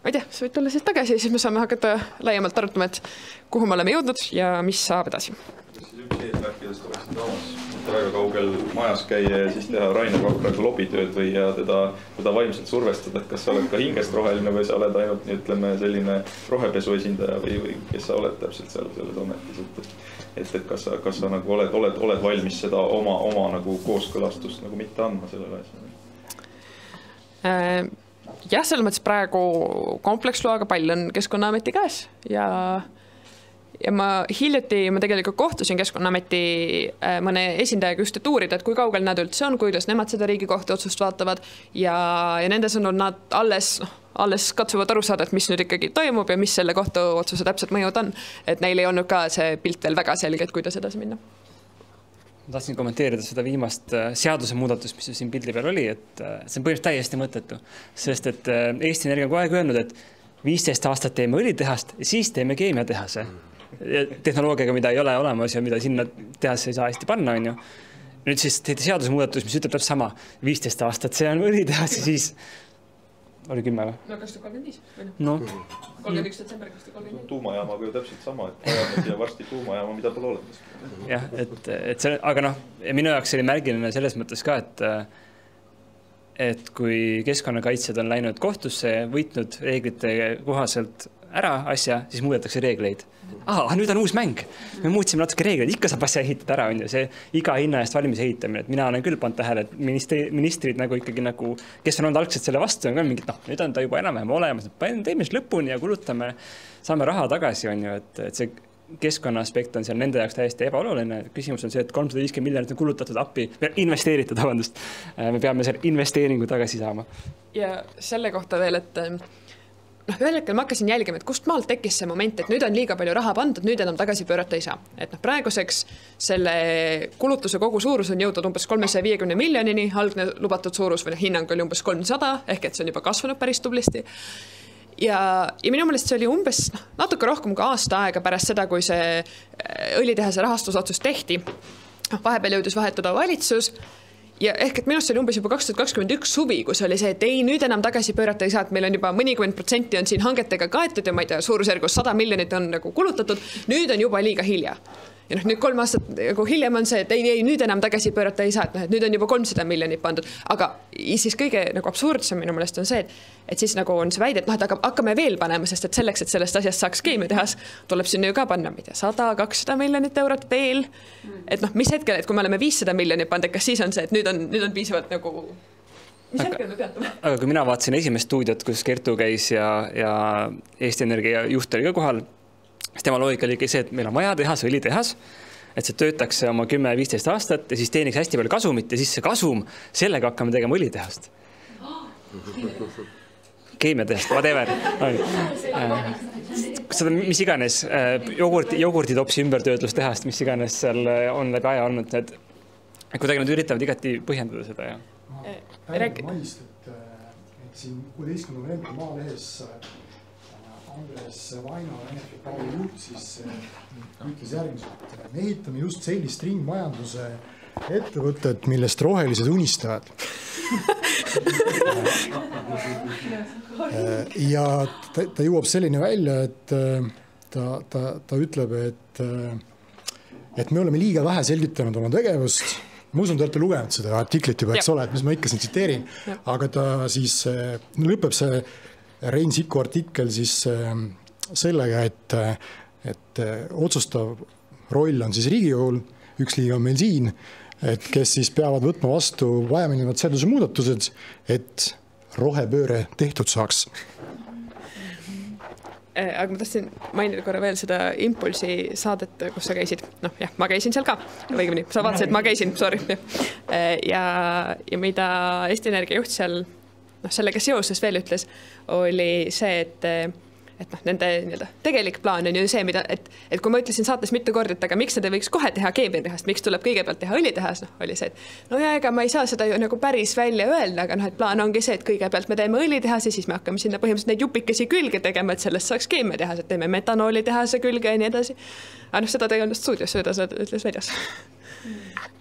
ma ei tea, sa võid tulla siis tagasi, siis me saame hakata laiemalt arutama, et kuhu me oleme jõudnud ja mis saab edasi. Siis üks eesmärkidest oleks taamas väga kaugel majas käia ja siis teha Rainer Vapraga lobitööd või ja teda vaimselt survestada, et kas sa oled ka hingest roheline või sa oled ainult ütleme selline rohepesu esindaja või kes sa oled täpselt selles ametis, et kas sa nagu oled valmis seda oma nagu kooskõlastust nagu mitte andma sellele asjale? Jah, selles mõttes praegu kompleksloaga pall on Keskkonnaameti käes ja ma tegelikult kohtusin Keskkonnaameti mõne esindajaga just, et uurida, et kui kaugel nad üldse on, kuidas nemad seda Riigikohtu otsust vaatavad ja nende sõnul nad alles katsuvad aru saada, et mis nüüd ikkagi toimub ja mis selle kohtu otsuse täpselt mõjud on. Et neil ei olnud ka see pilt veel väga selge, et kuidas edasi minna. Ma tahtsin kommenteerida seda viimast seaduse muudatust, mis siin pildi peal oli, et see on põhimõtteliselt täiesti mõttetu, sest et Eesti Energia on kogu aeg öelnud, et 15 aastat teeme õlitehast ja siis teeme keemiatehase. Tehnoloogiaga, mida ei ole olemas ja mida sinna tehasse ei saa hästi panna, on ju. Nüüd siis tehti seadusemuudatus, mis ütleb täpselt sama 15 aastat, see on õlitehas ja siis oli 10 või? No 2035 no. 31. detsember 2035. Tuumajaamaga ju täpselt sama, et vajame siia varsti tuumajaama, mida pole olemas. Jah, et see, aga minu jaoks oli märgiline selles mõttes ka, et kui keskkonnakaitsjad on läinud kohtusse ja võitnud reeglite kohaselt ära asja, siis muudetakse reegleid. Nüüd on uus mäng. Me muutsime natuke reegleid, ikka saab asja ehitada ära, on ju. See iga hinna eest valmis ehitamine. Et mina olen küll pannud tähele, et ministrid nagu ikkagi kes on olnud algselt selle vastu, on ka mingid, nüüd on ta juba enam-vähem olemas. Teeme siis lõpuni ja kulutame, saame raha tagasi, on ju. Et see keskkonna aspekt on seal nende jaoks täiesti ebaoluline. Küsimus on see, et 350 miljonit on kulutatud appi, investeeritud, vabandust. Me peame selle investeeringu tagasi saama. Ja selle kohta veel, et ühel hetkel ma hakkasin jälgima, et kust maalt tekkis see moment, et nüüd on liiga palju raha pandud, nüüd enam tagasi pöörata ei saa. Et praeguseks selle kulutuse kogu suurus on jõudnud umbes 350 miljonini, algne lubatud suurus või hinnang oli umbes 300, ehk et see on juba kasvanud päris tublisti. Ja minu meelest see oli umbes natuke rohkem kui aasta aega pärast seda, kui see õlitehase rahastusotsus tehti. vahepeal jõudis vahetuda valitsus ja ehk et minust oli umbes juba 2021 suvi, kus oli see, et ei, nüüd enam tagasi pöörata ei saa, et meil on juba mõnikümmend % on siin hangetega kaetud ja ma ei tea, suurusjärgus 100 miljonit on nagu kulutatud, nüüd on juba liiga hilja. Ja nüüd 3 aastat nagu hiljem on see, et ei, nüüd enam tagasi pöörata ei saa, et nüüd on juba 300 miljonit pandud. Aga siis kõige nagu absurdsem minu meelest on see, et siis nagu on see väide, et aga hakkame veel panema, sest et selleks, et sellest asjast saaks keemiatehas, tuleb sinna ju ka panna, mida 100-200 miljonit eurot veel. Et mis hetkel, et kui me oleme 500 miljonit pandud, kas siis on see, et nüüd on piisavalt nagu... Mis hetkel me peatame? Aga kui mina vaatasin esimest stuudiot, kus Kertu käis ja Eesti Energia juht oli ka kohal, siis tema loogika oli see, et meil on vaja teha see õlitehas, et see töötaks oma 10-15 aastat ja siis teeniks hästi palju kasumit ja siis see kasum, sellega hakkame tegema õlitehast. Keemiatehast, whatever. Seda mis iganes, jogurtitopsi ümbertöötlustehast, mis iganes seal on läbi aja olnud. Kuidagi nad üritavad igati põhjendada seda. Maist, et siin 16. novembri Maalehes Andres Vaino, Enefit juht, siis ütles järgmiselt, et me ehitame just sellist ringmajanduse ettevõtet, millest rohelised unistavad. Ja ta jõuab selline välja, et ta ütleb, et me oleme liiga vähe selgitanud oma tegevust. Ma usun, te olete lugenud seda artiklit juba, eks ole, et mis ma ikka siin tsiteerin, aga ta siis lõpeb see Rein Siku artikkel siis sellega, et otsustav roll on siis Riigikogul, üks liiga on meil siin, et kes siis peavad võtma vastu vajaminevad seadusemuudatused, et rohepööre tehtud saaks. Aga ma tahtsin mainida korra veel seda Impulsi saadet, kus sa käisid. Ma käisin seal ka. Või sa vaatasid, et ma käisin, sorry. Ja mida Eesti Energia juht seal sellega seoses veel ütles, oli see, et nende tegelik plaan on ju see, et kui ma ütlesin saates mitu korda, et aga miks nad ei võiks kohe teha keemiatehast, miks tuleb kõigepealt teha õlitehas, oli see, et ega ma ei saa seda ju nagu päris välja öelda, aga et plaan ongi see, et kõigepealt me teeme õlitehas ja siis me hakkame sinna põhimõtteliselt neid jupikesi külge tegema, et sellest saaks keemiatehas, et teeme metanoolitehase külge ja nii edasi. Aga seda ta ei olnud stuudios, seda ütles väljas.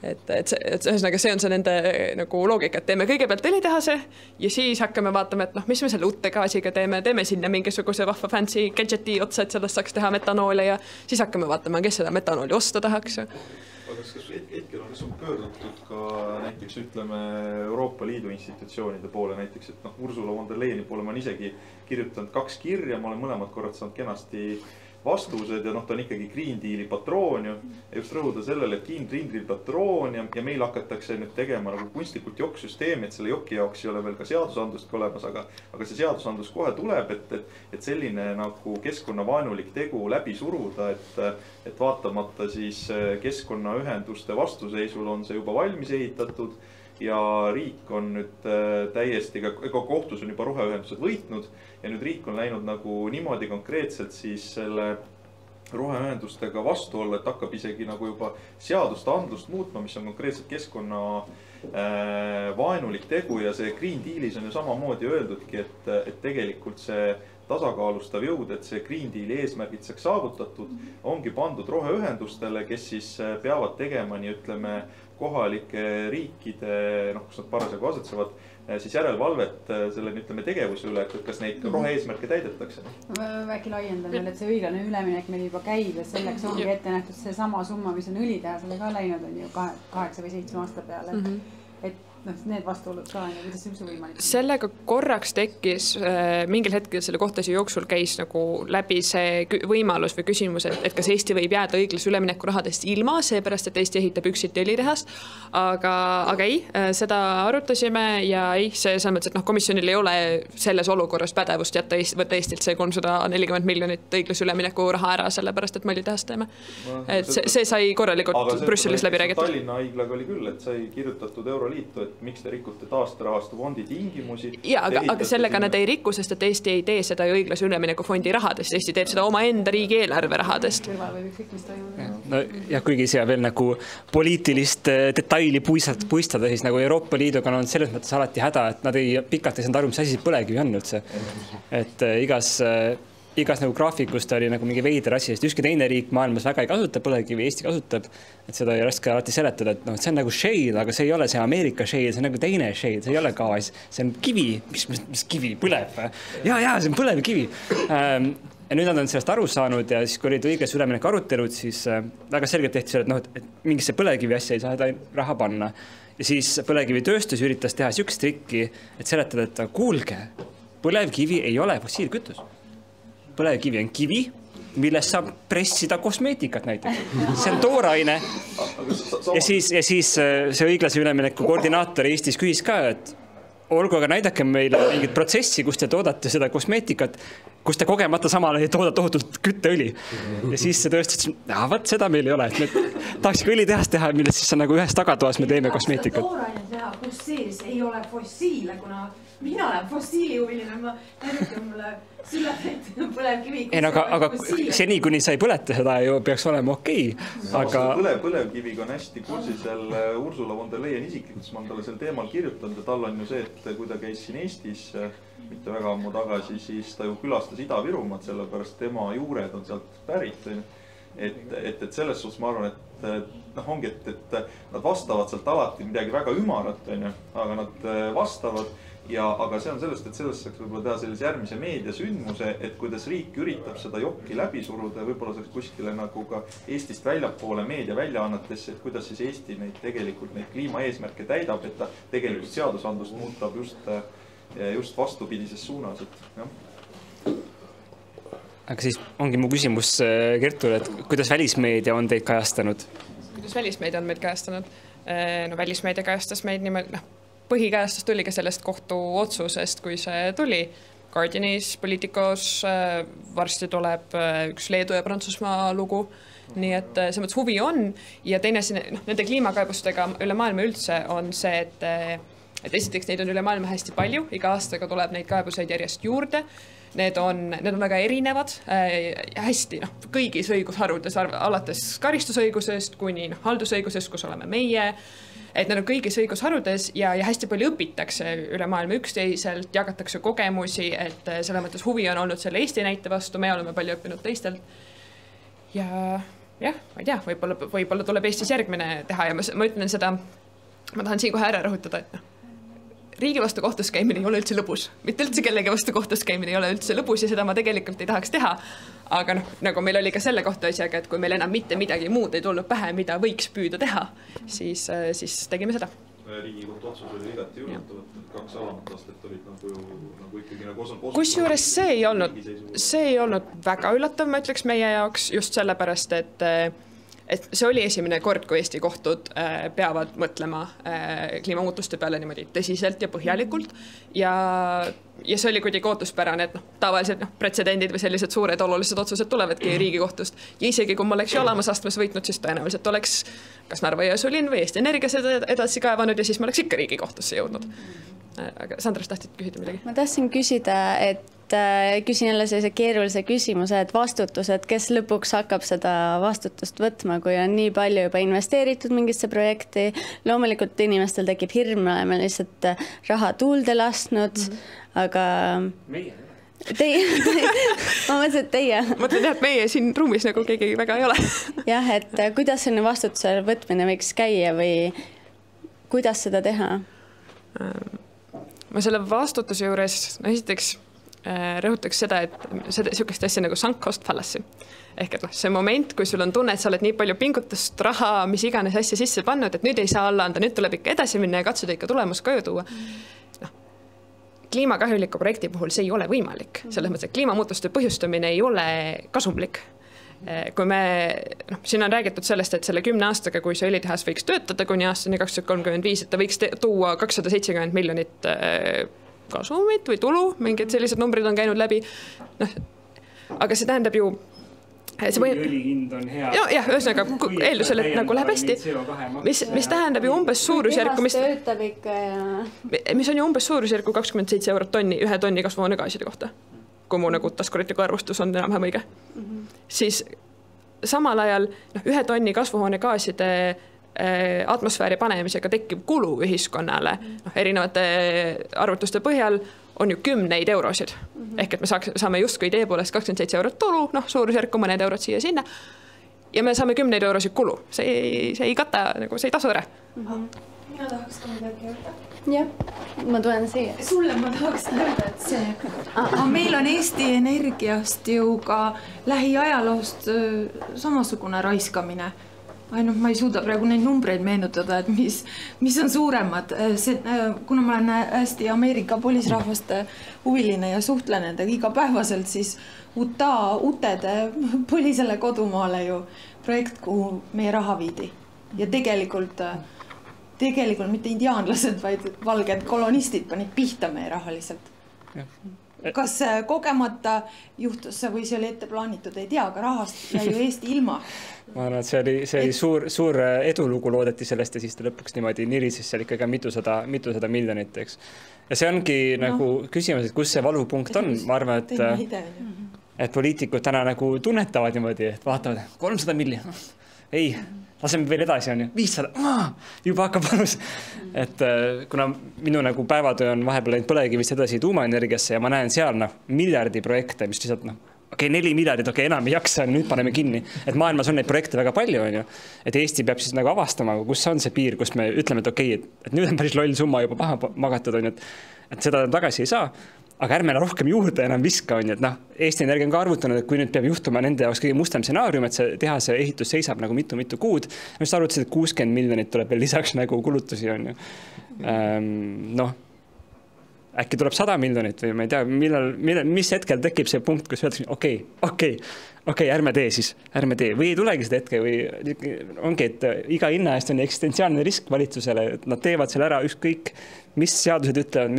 Et ühesõnaga see on see nende nagu loogika, et teeme kõigepealt õlitehase ja siis hakkame vaatama, et mis me selle uute gaasiga teeme sinna mingisuguse vahva fancy gadgeti otsa, et sellest saaks teha metanoole ja siis hakkame vaatama, kes seda metanooli osta tahaks. Aga kas hetkel on pöördutud ka näiteks ütleme Euroopa Liidu institutsioonide poole näiteks, et Ursula von der Leyeni poole ma olen isegi kirjutanud 2 kirja, ma olen mõlemad korrad saanud kenasti vastused ja ta on ikkagi Green Deali patroon ja just rõhuda sellele, et Green Deali patroon ja meil hakatakse nüüd tegema nagu kunstlikult jokksüsteemi, et selle joki jaoks ei ole veel ka seadusandlust olemas, aga see seadusandlus kohe tuleb, et selline nagu keskkonnavaenulik tegu läbi suruda, et vaatamata siis keskkonnaühenduste vastuseisul on see juba valmis ehitatud ja riik on nüüd täiesti, ega kohtus on juba roheühendused võitnud ja nüüd riik on läinud nagu niimoodi konkreetselt siis selle roheühendustega vastu olla, et hakkab isegi nagu juba seadust andlust muutma, mis on konkreetselt keskkonna vaenulik tegu ja see Green Dealis on ju samamoodi öeldudki, et tegelikult see tasakaalustav jõud, et see Green Deali eesmärgid saaks saavutatud, ongi pandud roheühendustele, kes siis peavad tegema nii ütleme kohalike riikide, kus nad parasjagu asetsevad, siis järelevalvet selle ütleme tegevuse üle, et kas neid rohe-eesmärke täidetakse. Äkki laiendan veel, et see õiglane üleminek meil juba käib ja selleks ongi ette nähtud see sama summa, mis on õlitehasele ka läinud, on ju 8 või 7 aasta peale. Et need vastuolud ka, kuidas see üldse võimalik? Sellega korraks tekkis mingil hetkel selle kohtasi jooksul käis nagu läbi see võimalus või küsimus, et kas Eesti võib jääda õiglase ülemineku rahadest ilma, seepärast, et Eesti ehitab üksiti õlitehast. Aga ei, seda arutasime ja ei, see mõttes, et komisjonil ei ole selles olukorras pädevust jätta võtta Eestilt see 340 miljonit õiglase ülemineku raha ära, sellepärast, et me õlitehast teeme. Et see sai korralikult Brüsselis läbi räägitud. Tallinna haiglaga oli küll, et sai kirjutatud Euroliitu, et miks te rikute taasterahastu fondi tingimusi. Ja, aga sellega nad ei riku, sest et Eesti ei tee seda õiglase ülemineku fondi rahadest. Eesti teeb seda oma enda riigieelarve rahadest. No, ja kuigi see veel nagu poliitilist detaili puistada, siis nagu Euroopa Liiduga on selles mõttes alati häda, et nad ei pikalt ei saanud aru, mis asi põlevkivi on üldse. Et igas igas nagu graafikust oli nagu mingi veider asi, sest ükski teine riik maailmas väga ei kasuta põlevkivi, Eesti kasutab, et seda ei raske alati seletada, et see on nagu shale, aga see ei ole see Ameerika shale, see on nagu teine shale, see ei ole gaas, see on kivi, mis kivi, põlev. Ja, see on põlevkivi. Ja nüüd nad on sellest aru saanud ja siis, kui olid õiglase ülemineku arutelud, siis väga selgelt tehti selle, et mingisse põlevkivi asja ei saa raha panna. Ja siis põlevkivitööstus üritas teha sükst trikki, et seletada, et kuulge, põlevkivi ei ole fossiilkütus. Põlevkivi on kivi, millest saab pressida kosmeetikat näiteks. See on tooraine. Ja siis see õiglase ülemineku koordinaator Eestis küsis ka, et olgu, aga näidake meile mingit protsessi, kus te toodate seda kosmeetikat, kus te kogemata samal ei tooda tohutult kütteõli. Ja siis see tööstus, võt seda meil ei ole. Et me tahaks ka õlitehast teha, millest siis on nagu ühes tagatoas me teeme kosmeetikat. Tooraine teha, kus sees ei ole fossiile, kuna mina olen fossiilihuviline, ma näitan mulle sülepeid põlevkivi. Aga seni, kuni sa ei põleta seda, ju peaks olema okei. Aga põlevkiviga on hästi kursis Ursula von der Leyen isiklikult, ma olen talle sel teemal kirjutanud ja tal on ju see, et kui ta käis siin Eestis mitte väga ammu tagasi, siis ta ju külastas Ida-Virumaad, sellepärast tema juured on sealt pärit. Et selles suhtes ma arvan, et ongi, et nad vastavad sealt alati midagi väga ümarat, aga nad vastavad. Aga see on sellest, et sellest saaks võib-olla teha sellise järgmise meediasündmuse, et kuidas riik üritab seda jokki läbi suruda, võib-olla saaks kuskile nagu ka Eestist väljapoole meedia väljaannetesse, et kuidas siis Eesti neid kliimaeesmärke täidab, et ta tegelikult seadusandlust muutab just vastupidises suunas. Aga siis ongi mu küsimus Kertule, et kuidas välismeedia on teid kajastanud? Kuidas välismeedia on meid kajastanud? No välismeedia kajastas meid nimelt, põhikajastus tuli ka sellest kohtu otsusest, kui see tuli. Guardianis, Politicos, varsti tuleb üks Leedu ja Prantsusmaa lugu. Nii et see mõttes huvi on. Ja teine nende kliimakaebustega üle maailma üldse on see, et esiteks neid on üle maailma hästi palju. Iga aastaga tuleb neid kaebuseid järjest juurde. Need on väga erinevad, hästi kõigis õigusharudes, alates karistusõigusest kuni haldusõigusest, kus oleme meie. Et need on kõigis õigusharudes ja hästi palju õpitakse üle maailma üksteiselt, jagatakse kogemusi, et selle mõttes huvi on olnud selle Eesti näite vastu, me oleme palju õppinud teistelt. Ja ma ei tea, võib-olla tuleb Eestis järgmine teha ja ma ütlen seda, ma tahan siin kohe ära rõhutada, et riigi vastu kohtus käimine ei ole üldse lõbus. Mitte üldse kellegi vastu kohtus käimine ei ole üldse lõbus ja seda ma tegelikult ei tahaks teha. Aga nagu meil oli ka selle kohta asjaga, et kui meil enam mitte midagi muud ei tulnud pähe, mida võiks püüda teha, siis tegime seda. Riigikohtu otsus oli igati üllatavad, et 2 alamat astet olid nagu ikkagi nagu osa. Kusjuures see ei olnud väga üllatav, ma ütleks meie jaoks just sellepärast, et see oli esimene kord, kui Eesti kohtud peavad mõtlema kliimamuutuste peale niimoodi tõsiselt ja põhjalikult. Ja see oli kuidagi ootuspärane, et tavaliselt pretsedendid või sellised suured olulised otsused tulevadki Riigikohtust. Ja isegi kui ma oleks Jolamas astmes võitnud, siis tõenäoliselt oleks kas Narva Jõesuu linn või Eesti Energia seda edasi kaevanud ja siis ma oleks ikka Riigikohtusse jõudnud. Aga Sandras tahtsid küsida midagi? Ma tahtsin küsida, et küsin jälle sellise keerulise küsimuse, et vastutused, kes lõpuks hakkab seda vastutust võtma, kui on nii palju juba investeeritud mingisse projekti. Loomulikult inimestel tekib hirm, me oleme lihtsalt raha tuulde lasknud, aga meie. Teie, ma mõtlen, et teie. Mõtlen, et meie siin ruumis nagu keegi väga ei ole. Jah, et kuidas selline vastutuse võtmine võiks käia või kuidas seda teha? Ma selle vastutuse juures, esiteks rõhutaks seda, et sihukest asja nagu sunk cost fallacy. Ehk et see moment, kui sul on tunne, et sa oled nii palju pingutust, raha, mis iganes asja sisse pannud, et nüüd ei saa alla anda, nüüd tuleb ikka edasi minna ja katsuda ikka tulemus koju tuua. Kliimakahjuliku projekti puhul see ei ole võimalik. Selles mõttes, et kliimamuutuste põhjustamine ei ole kasumlik. Kui siin on räägitud sellest, et selle 10 aastaga, kui see õlitehas võiks töötada kuni aastani 2035, et ta võiks tuua 270 miljonit kasumit või tulu, mingid sellised numbrid on käinud läbi. Aga see tähendab ju õlihind on hea. Jah, ühesõnaga eeldusel, et nagu läheb hästi, mis tähendab ju umbes suurusjärku, mis on ju umbes suurusjärku 27 eurot tonni, 1 tonni kasvuhoonegaaside kohta, kui mu nagu taskuritiku arvustus on enam-vähem õige. Siis samal ajal 1 tonni kasvuhoonegaaside atmosfääri panemisega tekib kulu ühiskonnale erinevate arvutuste põhjal on ju 10 eurosid. Ehk et me saame justkui idee poolest 27 eurot tulu, suurusjärku mõned eurod siia-sinna. Ja me saame 10 eurosid kulu. See ei kata, nagu see ei tasu ära. Mina tahaks ka midagi öelda. Jah, ma tulen siia. Sulle ma tahaks öelda, et see meil on Eesti Energiast ju ka lähiajaloost samasugune raiskamine. Ainult ma ei suuda praegu neid numbreid meenutada, et mis on suuremad. Kuna ma olen hästi Ameerika polisrahvaste huviline ja suhtlen nendega igapäevaselt, siis Utede polisele kodumaale ju projekt, kuhu meie raha viidi. Ja tegelikult mitte indiaanlased, vaid valged kolonistid panid pihta meie raha lihtsalt. Kas kogemata juhtus see või see oli ette plaanitud, ei tea, aga rahast jäi ju Eesti ilma. Ma arvan, et see oli suur edulugu loodeti sellest ja siis ta lõpuks niimoodi nirises seal ikkagi mitusada miljonit, eks. Ja see ongi nagu küsimus, et kus see valupunkt on. Ma arvan, et poliitikud täna nagu tunnetavad niimoodi, et vaatavad 300 miljonit. Ei, laseme veel edasi, on ju, 500, juba hakkab valus. Et kuna minu nagu päevatöö on vahepeal läinud põlevkivist edasi tuumaenergiasse ja ma näen seal miljardi projekte, mis lihtsalt 4 miljardit, enam ei jaksa, nüüd paneme kinni. Et maailmas on neid projekte väga palju, on ju. Et Eesti peab siis nagu avastama, kus on see piir, kus me ütleme, et et nüüd on päris loll summa juba paha magatud, on ju, et seda tagasi ei saa. Aga ärme rohkem juurde enam viska, on ju, et Eesti Energia on ka arvutanud, et kui nüüd peab juhtuma nende jaoks kõige mustem stsenaarium, et see tehase ehitus seisab nagu mitu kuud, mis arvutasid, et 60 miljonit tuleb veel lisaks nagu kulutusi, on ju. Äkki tuleb 100 miljonit või ma ei tea, mis hetkel tekib see punkt, kus öeldakse, okei, ärme tee. Või ei tulegi seda hetke või ongi, et iga hinna eest on eksistentsiaalne risk valitsusele, et nad teevad selle ära ükskõik, mis seadused ütlevad,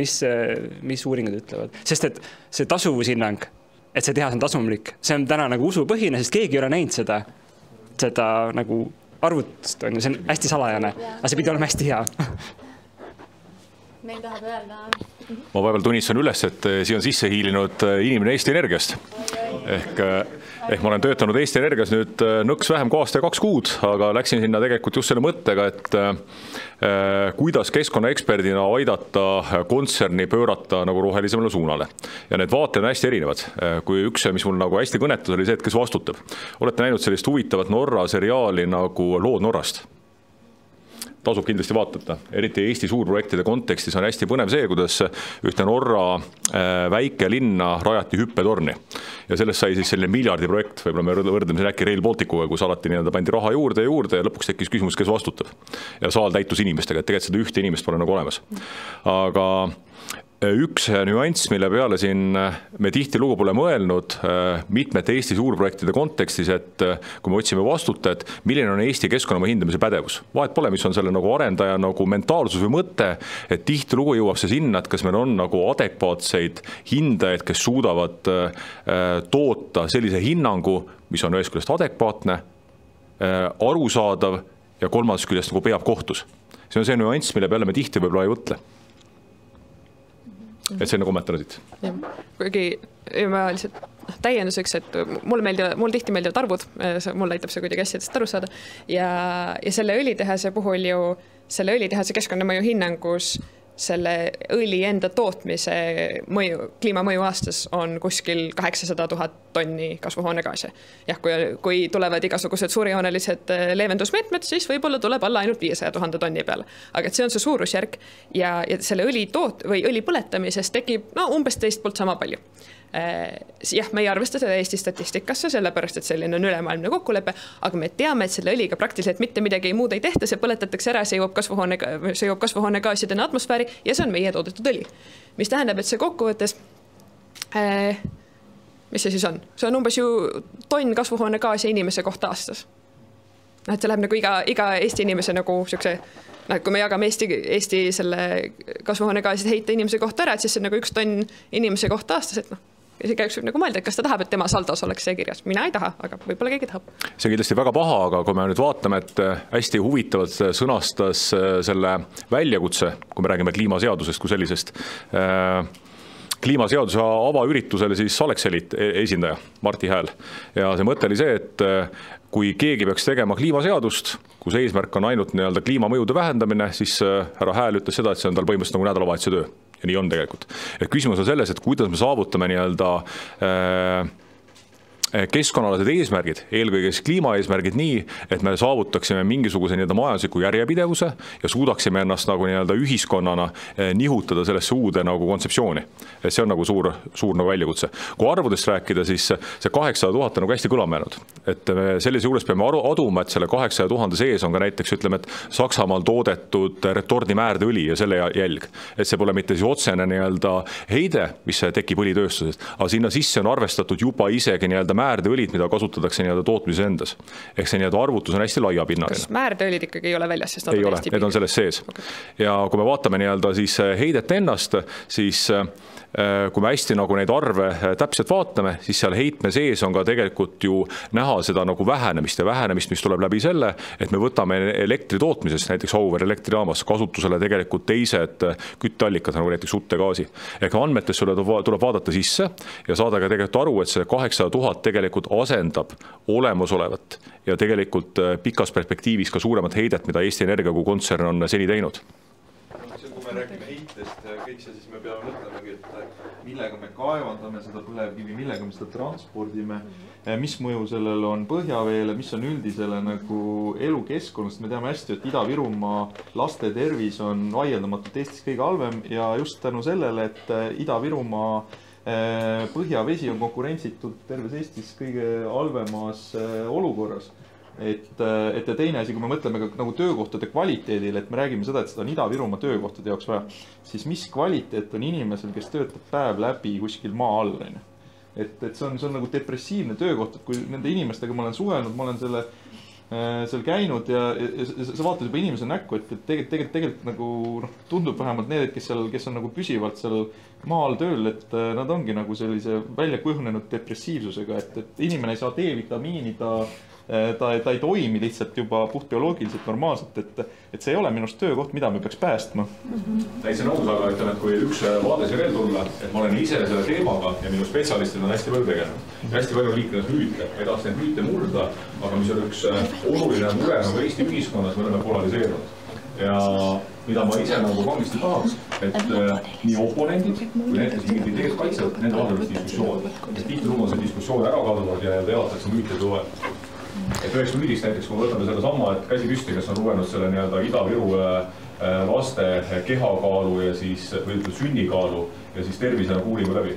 mis uuringud ütlevad. Sest et see tasuvushinnang, et see tehas on tasumlik, see on täna nagu usupõhine, sest keegi ei ole näinud seda nagu arvutust, on ju, see on hästi salajane, aga see pidi olema hästi hea. Meil tahab öelda. Ma vahepeal tunnistan üles, et siia on sisse hiilinud inimene Eesti Energiast. Ehk ma olen töötanud Eesti Energias nüüd nõks vähem kui aasta ja 2 kuud, aga läksin sinna tegelikult just selle mõttega, et kuidas keskkonnaeksperdina aidata kontserni pöörata nagu rohelisemale suunale. Ja need vaated on hästi erinevad. Kui üks, mis mul nagu hästi kõnetus, oli see, et kes vastutab. Olete näinud sellist huvitavat Norra seriaali nagu Lood Norrast? Tasub kindlasti vaatata. Eriti Eesti suurprojektide kontekstis on hästi põnev see, kuidas ühte Norra väike linna rajati hüppetorni. Ja sellest sai siis selline miljardi projekt, võib-olla me võrdleme äkki Rail Balticuga, kus alati pandi raha juurde ja lõpuks tekkis küsimus, kes vastutab. Ja saal täitus inimestega, et tegelikult seda ühte inimest pole nagu olemas. Aga üks nüanss, mille peale siin me tihti lugu pole mõelnud mitmete Eesti suurprojektide kontekstis, et kui me otsime vastutajat, milline on Eesti keskkonnama hindamise pädevus. Vahet pole, mis on selle nagu arendaja nagu mentaalsus või mõte, et tihti lugu jõuab see sinna, et kas meil on nagu adekvaatseid hindajaid, kes suudavad toota sellise hinnangu, mis on ühest küljest adekvaatne, arusaadav ja kolmas küljest nagu peab kohtus. See on see nüanss, mille peale me tihti võib-olla ei võtle. Et selline kommentaar siit. Kuigi ma lihtsalt täienduseks, et mul tihti meeldivad arvud, mul aitab see kuidagi asjadest aru saada ja selle õlitehase puhul ju selle õlitehase keskkonnamõju hinnangus selle õli enda tootmise mõju, kliimamõju aastas on kuskil 800 000 tonni kasvuhoonegaase. Jah, kui tulevad igasugused suurijoonelised leevendusmeetmed, siis võib-olla tuleb alla ainult 500 000 tonni peale. Aga see on see suurusjärk ja selle õli põletamisest tekib umbes teist poolt sama palju. Jah, me ei arvesta seda Eesti statistikasse, sellepärast, et selline on ülemaailmne kokkulepe, aga me teame, et selle õliga praktiliselt mitte midagi muud ei tehta, see põletatakse ära, see jõuab kasvuhoonegaasidena atmosfääri ja see on meie toodetud õli. Mis tähendab, et see kokkuvõttes, mis see siis on? See on umbes ju tonn kasvuhoonegaasi inimese kohta aastas. Et see läheb nagu iga Eesti inimese nagu siukse, kui me jagame Eesti selle kasvuhoonegaaside heite inimese kohta ära, et siis see on nagu 1 tonn inimese kohta aastas, et see käiks võib nagu mõelda, et kas ta tahab, et tema saldos oleks see kirjas. Mina ei taha, aga võib-olla keegi tahab. See on kindlasti väga paha, aga kui me nüüd vaatame, et hästi huvitavalt sõnastas selle väljakutse, kui me räägime kliimaseadusest kui sellisest, kliimaseaduse avaüritusele siis Alexelit esindaja Marti Hääl. Ja see mõte oli see, et kui keegi peaks tegema kliimaseadust, kus eesmärk on ainult kliimamõjude vähendamine, siis härra Hääl ütles seda, et see on tal põhimõtteliselt nagu nädalavahetuse töö. ja nii on tegelikult. Et küsimus on selles, et kuidas me saavutame nii-öelda keskkonnaalased eesmärgid, eelkõige kliimaeesmärgid nii, et me saavutaksime mingisuguse nii-öelda majandusliku järjepidevuse ja suudaksime ennast nagu nii-öelda ühiskonnana nihutada sellesse uude nagu kontseptsiooni. Et see on nagu suur nagu väljakutse. Kui arvudest rääkida, siis see 800 000 on nagu hästi kõlama jäänud. Et me sellise juures peame aduma, et selle 800 000 sees on ka näiteks, ütleme, et Saksamaal toodetud retordi määrdeõli ja selle jälg. Et see pole mitte siis otsene nii-öelda heide, mis tekib õlitööstusest, aga sinna sisse on arvestatud juba isegi nii-öelda määrdeõlid, mida kasutatakse nii-öelda tootmises endas. Ehk see nii-öelda arvutus on hästi laiapinnaline. Kas määrdeõlid ikkagi ei ole väljas, sest nad ei on ole, hästi need on selles sees. Okay. Ja kui me vaatame nii-öelda siis heidet ennast, siis kui me hästi nagu neid arve täpselt vaatame, siis seal heitme sees on ka tegelikult ju näha seda nagu vähenemist ja vähenemist, mis tuleb läbi selle, et me võtame elektri tootmisest, näiteks Auvere elektrijaamas kasutusele tegelikult teised kütteallikad, nagu näiteks uttegaasi. Ehk andmetest tuleb vaadata sisse ja saada ka tegelikult aru, et see 800 000 tegelikult asendab olemasolevat ja tegelikult pikas perspektiivis ka suuremat heidet, mida Eesti Energia kui kontsern on seni teinud. Kui me räägime heitest ja kõik see, siis me peame mõtlemagi, et millega me kaevandame seda põlevkivi, millega me seda transpordime, mis mõju sellel on põhjaveele, mis on üldisele nagu elukeskkonnast. Me teame hästi, et Ida-Virumaa laste tervis on vaieldamatult Eestis kõige halvem ja just tänu sellele, et Ida-Virumaa põhjavesi on konkurentsitult terves Eestis kõige halvemas olukorras. Et teine asi, kui me mõtleme ka nagu töökohtade kvaliteedile, et me räägime seda, et seda on Ida-Virumaa töökohtade jaoks vaja, siis mis kvaliteet on inimesel, kes töötab päev läbi kuskil maa all? Et see on nagu depressiivne töökoht, et kui nende inimestega ma olen suhelnud, ma olen seal käinud ja sa vaatad juba inimese näkku, et tegelikult nagu tundub vähemalt need, kes on nagu püsivalt seal maa all tööl, et nad ongi nagu sellise välja kujunenud depressiivsusega, et inimene ei saa D-vitamiini, ta ei toimi lihtsalt juba puhtbioloogiliselt normaalselt, et see ei ole minust töökoht, mida me peaks päästma. Täitsa nõus, aga ütleme, et kui üks vaade see veel tulla, et ma olen ise selle teemaga ja minu spetsialistid on hästi palju tegelenud. Hästi palju liikunud müüte, ei tahaks neid müüte murda, aga mis on üks oluline mure nagu Eesti ühiskonnas, me oleme polariseerunud. Ja mida ma ise nagu vangisti tahaks, et nii oponendid kui need, kes mingid ideed kaitsevad, nende vahel diskussioon. Tihtilugu on see diskussioon ära kadunud ja teatakse müüte tuua. Et üheks müüdist näiteks, kui võtame selle sama, et käsi püsti, kes on lugenud selle nii-öelda Ida-Viru laste kehakaalu ja siis või sünnikaalu ja siis tervisena uuringu läbi.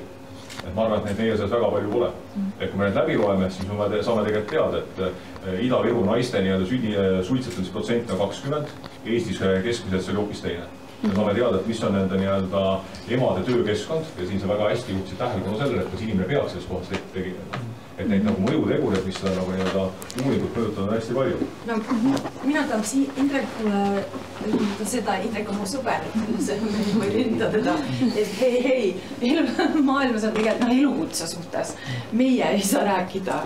Et ma arvan, et neid meie seas väga palju pole. Et kui me need läbi loeme, siis me saame tegelikult teada, et Ida-Viru naiste nii-öelda suitsetamise % on 20, Eestis keskmiselt see oli hoopis teine. Me saame teada, et mis on nende nii-öelda emade töökeskkond ja siin see väga hästi juhtisid tähelepanu sellele, et kas inimene peaks selles kohas tegema. Et neid nagu mõjutegureid, mis seda nagu nii-öelda uuringut mõjutada on hästi palju. No, mina tahaks Indrekule ütelda seda, Indrek on mu sõber, see ma ei rinda teda, et hei, maailmas on tegelikult elukutse suhtes. Meie ei saa rääkida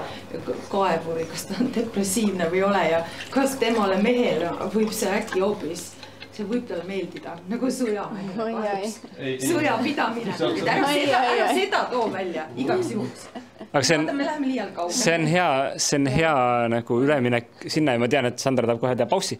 kaevuri, kas ta on depressiivne või ole ja kas temale mehele võib see äkki hoopis see võib talle meeldida, nagu sõja. Sõja pidamine. Ära seda too välja igaks juhuks. Aga see on hea nagu üleminek sinna ja ma tean, et Sandra tahab kohe teha pausi,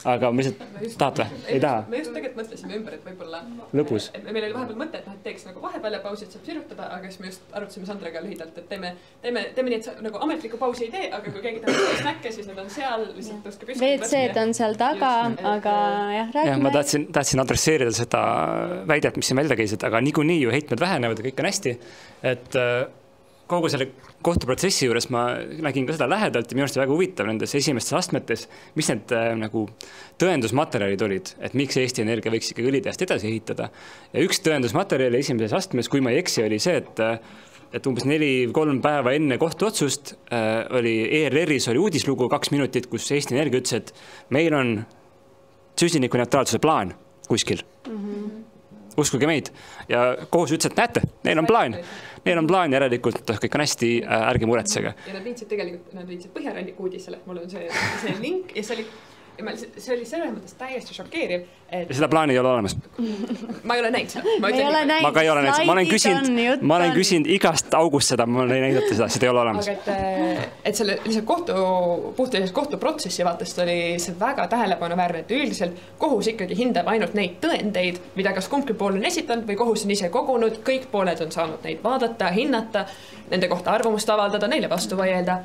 aga me lihtsalt tahad või? Ei taha? Me just tegelikult mõtlesime ümber, et võib-olla lõpus. Meil oli vahepeal mõte, et teeks nagu vahepeal pausi, et saab sirutada, aga siis me just arutasime Sandraga lühidalt, et teeme nii, et nagu ametliku pausi ei tee, aga kui keegi tahab snäkke, siis need on seal, lihtsalt tõuske püsti. WC-d on seal taga, aga jah, räägime. Ma tahtsin adresseerida seda väidet, mis siin välja käisid, aga niikuinii ju heitmed vähenevad ja kõik on hästi, et kogu selle kohtuprotsessi juures ma nägin ka seda lähedalt ja minu arust väga huvitav nendes esimestes astmetes, mis need nagu tõendusmaterjalid olid, et miks Eesti Energia võiks ikka õlitehast edasi ehitada. Ja üks tõendusmaterjali esimeses astmes, kui ma ei eksi, oli see, et umbes 4-3 päeva enne kohtuotsust oli ERR-is oli uudislugu 2 minutit, kus Eesti Energia ütles, et meil on süsinikuneutraalsuse plaan kuskil. Uskuge meid. Ja kohus ütles, et näete, neil on plaan järelikult, kõik on hästi, ärge muretsege. Ja nad viitsid tegelikult, Põhjaranniku uudisele, mul on see link ja see oli See oli selles mõttes täiesti šokeeriv, et... Ja seda plaani ei ole olemas? Ma ei ole näinud seda. Ma ka ei ole näinud. Ma olen küsinud igast august seda, ma ei näidata seda ei ole olemas. Aga et selle puhtalisest kohtuprotsessi vaatest oli see väga tähelepanuväärne, et üldiselt kohus ikkagi hindab ainult neid tõendeid, mida kas kumbki pool on esitanud või kohus on ise kogunud, kõik pooled on saanud neid vaadata, hinnata, nende kohta arvamust avaldada, neile vastu vaielda.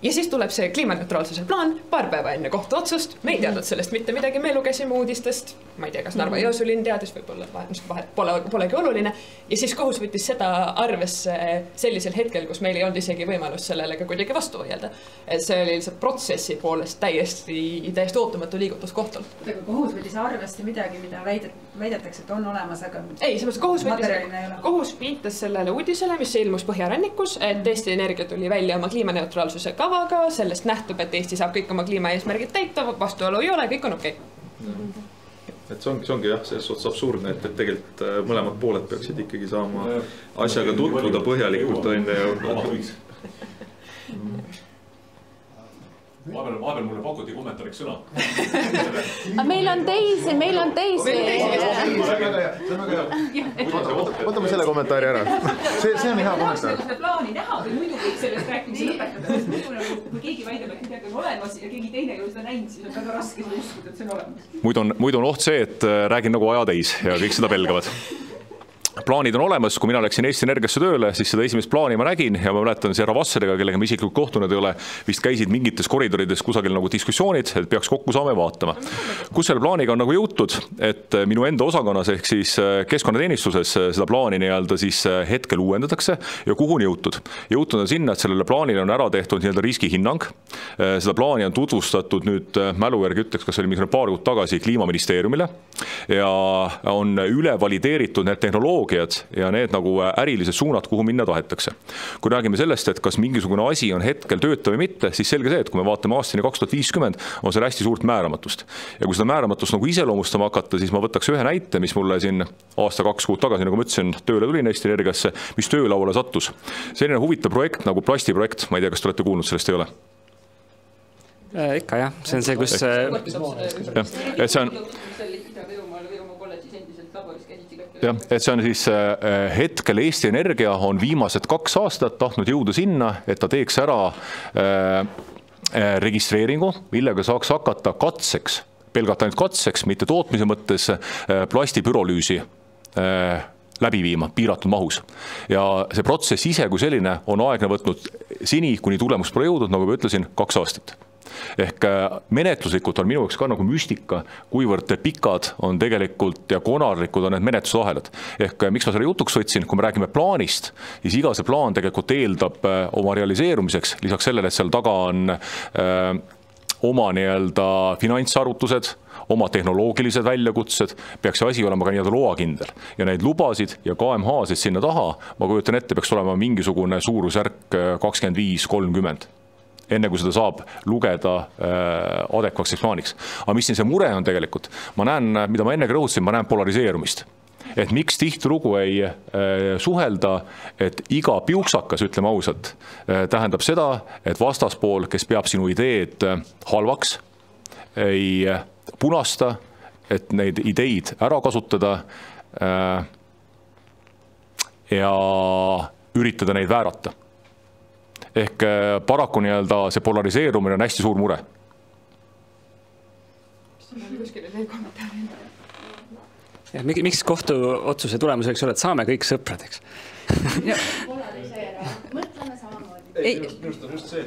Ja siis tuleb see kliimaneutraalsuse plaan paar päeva enne kohtuotsust. Me ei teadnud sellest mitte midagi, me lugesime uudistest. Ma ei tea, kas Narva Jõesulinn teadis, võib-olla polegi oluline. Ja siis kohus võttis seda arvesse sellisel hetkel, kus meil ei olnud isegi võimalus sellele ka kuidagi vastu vaielda. Et see oli lihtsalt protsessi poolest täiesti ootamatu liigutus kohtul. Aga kohus võttis arvesse midagi, mida väidetakse, et on olemas, aga ei, kohus viitas sellele uudisele, mis ilmus Põhjarannikus, et Eesti Energia tuli välja oma kliimaneutraalsuse kavaga, sellest nähtub, et Eesti saab kõik oma kliimaeesmärgid täita, vastuolu ei ole, kõik on okei. Et see ongi jah, selles suhtes absurdne, et tegelikult mõlemad pooled peaksid ikkagi saama asjaga tutvuda põhjalikult enne Vahepeal mulle pakuti kommentaariks sõna. Meil on teisi. Võtame selle kommentaari ära. See on hea kommentaar. Seda plaani näha või muidu kõik sellest rääkimise lõpetada. Kui keegi väidab, et midagi on olemas ja keegi teine ei ole seda näinud, siis on väga raske seda uskuda, et see on olemas. Muidu on oht see, et räägin nagu ajatäis ja kõik seda pelgavad. Plaanid on olemas, kui mina läksin Eesti Energiasse tööle, siis seda esimest plaani ma nägin ja ma mäletan see härra Vasseriga, kellega me isiklikult kohtunud ei ole, vist käisid mingites koridorides kusagil nagu diskussioonid, et peaks kokku saama ja vaatama. Kus selle plaaniga on nagu jõutud, et minu enda osakonnas ehk siis keskkonnateenistuses seda plaani nii-öelda siis hetkel uuendatakse ja kuhu on jõutud. Jõutud on sinna, et sellele plaanile on ära tehtud nii-öelda riskihinnang. Seda plaani on tutvustatud nüüd mälu järgi ütleks, kas oli mingi paar kuud tagasi Kliimaministeeriumile ja on üle valideeritud need tehnoloogiad ja need nagu ärilised suunad, kuhu minna tahetakse. Kui räägime sellest, et kas mingisugune asi on hetkel töötav või mitte, siis selge see, et kui me vaatame aastani 2050, on seal hästi suurt määramatust. Ja kui seda määramatust nagu iseloomustama hakata, siis ma võtaks ühe näite, mis mulle siin aasta 2 kuud tagasi, nagu ma ütlesin, tööle tulin Eesti Energiasse, mis töölauale sattus. Selline huvitav projekt nagu plastiprojekt, ma ei tea, kas te olete kuulnud, sellest ei ole? Ikka jah, see on see, kus... Jah, et see on siis hetkel Eesti Energia on viimased 2 aastat tahtnud jõuda sinna, et ta teeks ära registreeringu, millega saaks hakata katseks, pelgalt ainult katseks, mitte tootmise mõttes plastipürolüüsi läbi viima piiratud mahus. Ja see protsess ise kui selline on aegne võtnud seni, kuni tulemus pole jõudnud, nagu ma ütlesin, 2 aastat. Ehk menetluslikult on minu jaoks ka nagu müstika, kuivõrd pikad on tegelikult ja konarlikud on need menetlusahelad. Ehk miks ma selle jutuks võtsin, kui me räägime plaanist, siis iga see plaan tegelikult eeldab oma realiseerumiseks, lisaks sellele, et seal taga on oma nii-öelda finantsarvutused, oma tehnoloogilised väljakutsed, peaks see asi olema ka nii-öelda loakindel. Ja neid lubasid ja KMH-sid sinna taha, ma kujutan ette, peaks olema mingisugune suurusjärk 25-30. Enne kui seda saab lugeda adekvaatseks plaaniks. Aga mis siin see mure on tegelikult? Ma näen, mida ma ennegi rõhutasin, ma näen polariseerumist. Et miks tihtilugu ei suhelda, et iga piuksakas, ütleme ausalt, tähendab seda, et vastaspool, kes peab sinu ideed halvaks, ei punasta, et neid ideid ära kasutada ja üritada neid väärata. Ehk paraku nii-öelda see polariseerumine on hästi suur mure. Ja, miks kohtuotsuse tulemuseks oled, saame kõik sõpradeks? Mõtleme samamoodi. Just see,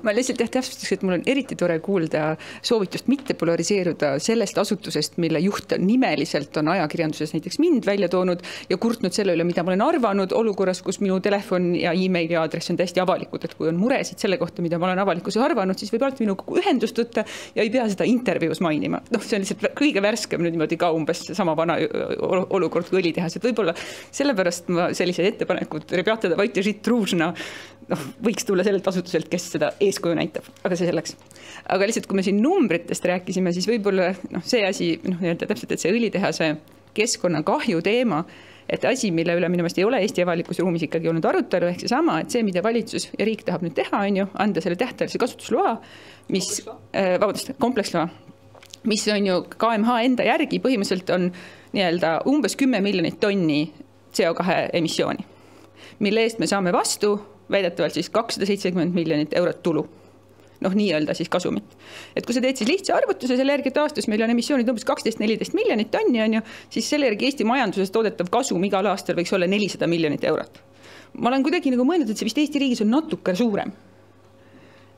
ma lihtsalt täpsustaks, et mul on eriti tore kuulda soovitust mitte polariseeruda sellest asutusest, mille juht nimeliselt on ajakirjanduses näiteks mind välja toonud ja kurtnud selle üle, mida ma olen arvanud olukorras, kus minu telefon ja e-maili aadress on täiesti avalikud, et kui on muresid selle kohta, mida ma olen avalikkuse arvanud, siis võib alati minuga ühendust võtta ja ei pea seda intervjuus mainima. See on lihtsalt kõige värskem nüüd niimoodi ka umbes sama vana olukord kui õlitehas, et võib-olla sellepärast ma sellised ettepanekud Rebjata Davait ja Žitružna võiks tulla sellelt asutuselt, kes seda eeskuju näitab, aga see selleks. Aga lihtsalt, kui me siin numbritest rääkisime, siis võib-olla see asi, täpselt, et see õlitehase keskkonnakahju teema et asi, mille üle minu meelest ei ole Eesti avalikus ruumis ikkagi olnud arutelu, ehk seesama, et see, mida valitsus ja riik tahab nüüd teha, on ju, anda selle tähtajalise kasutusloa, mis, kompleksloa, mis on ju KMH enda järgi põhimõtteliselt on nii-öelda umbes 10 miljonit tonni CO2 emissiooni, mille eest me saame vastu väidetavalt siis 270 miljonit eurot tulu. Noh, nii-öelda siis kasumit. Et kui sa teed siis lihtsa arvutuse, selle järgi, et aastas meil on emissioonid umbes 12-14 miljonit tonni, on ju, siis selle järgi Eesti majanduses toodetav kasum igal aastal võiks olla 400 miljonit eurot. Ma olen kuidagi nagu mõelnud, et see vist Eesti riigis on natuke suurem.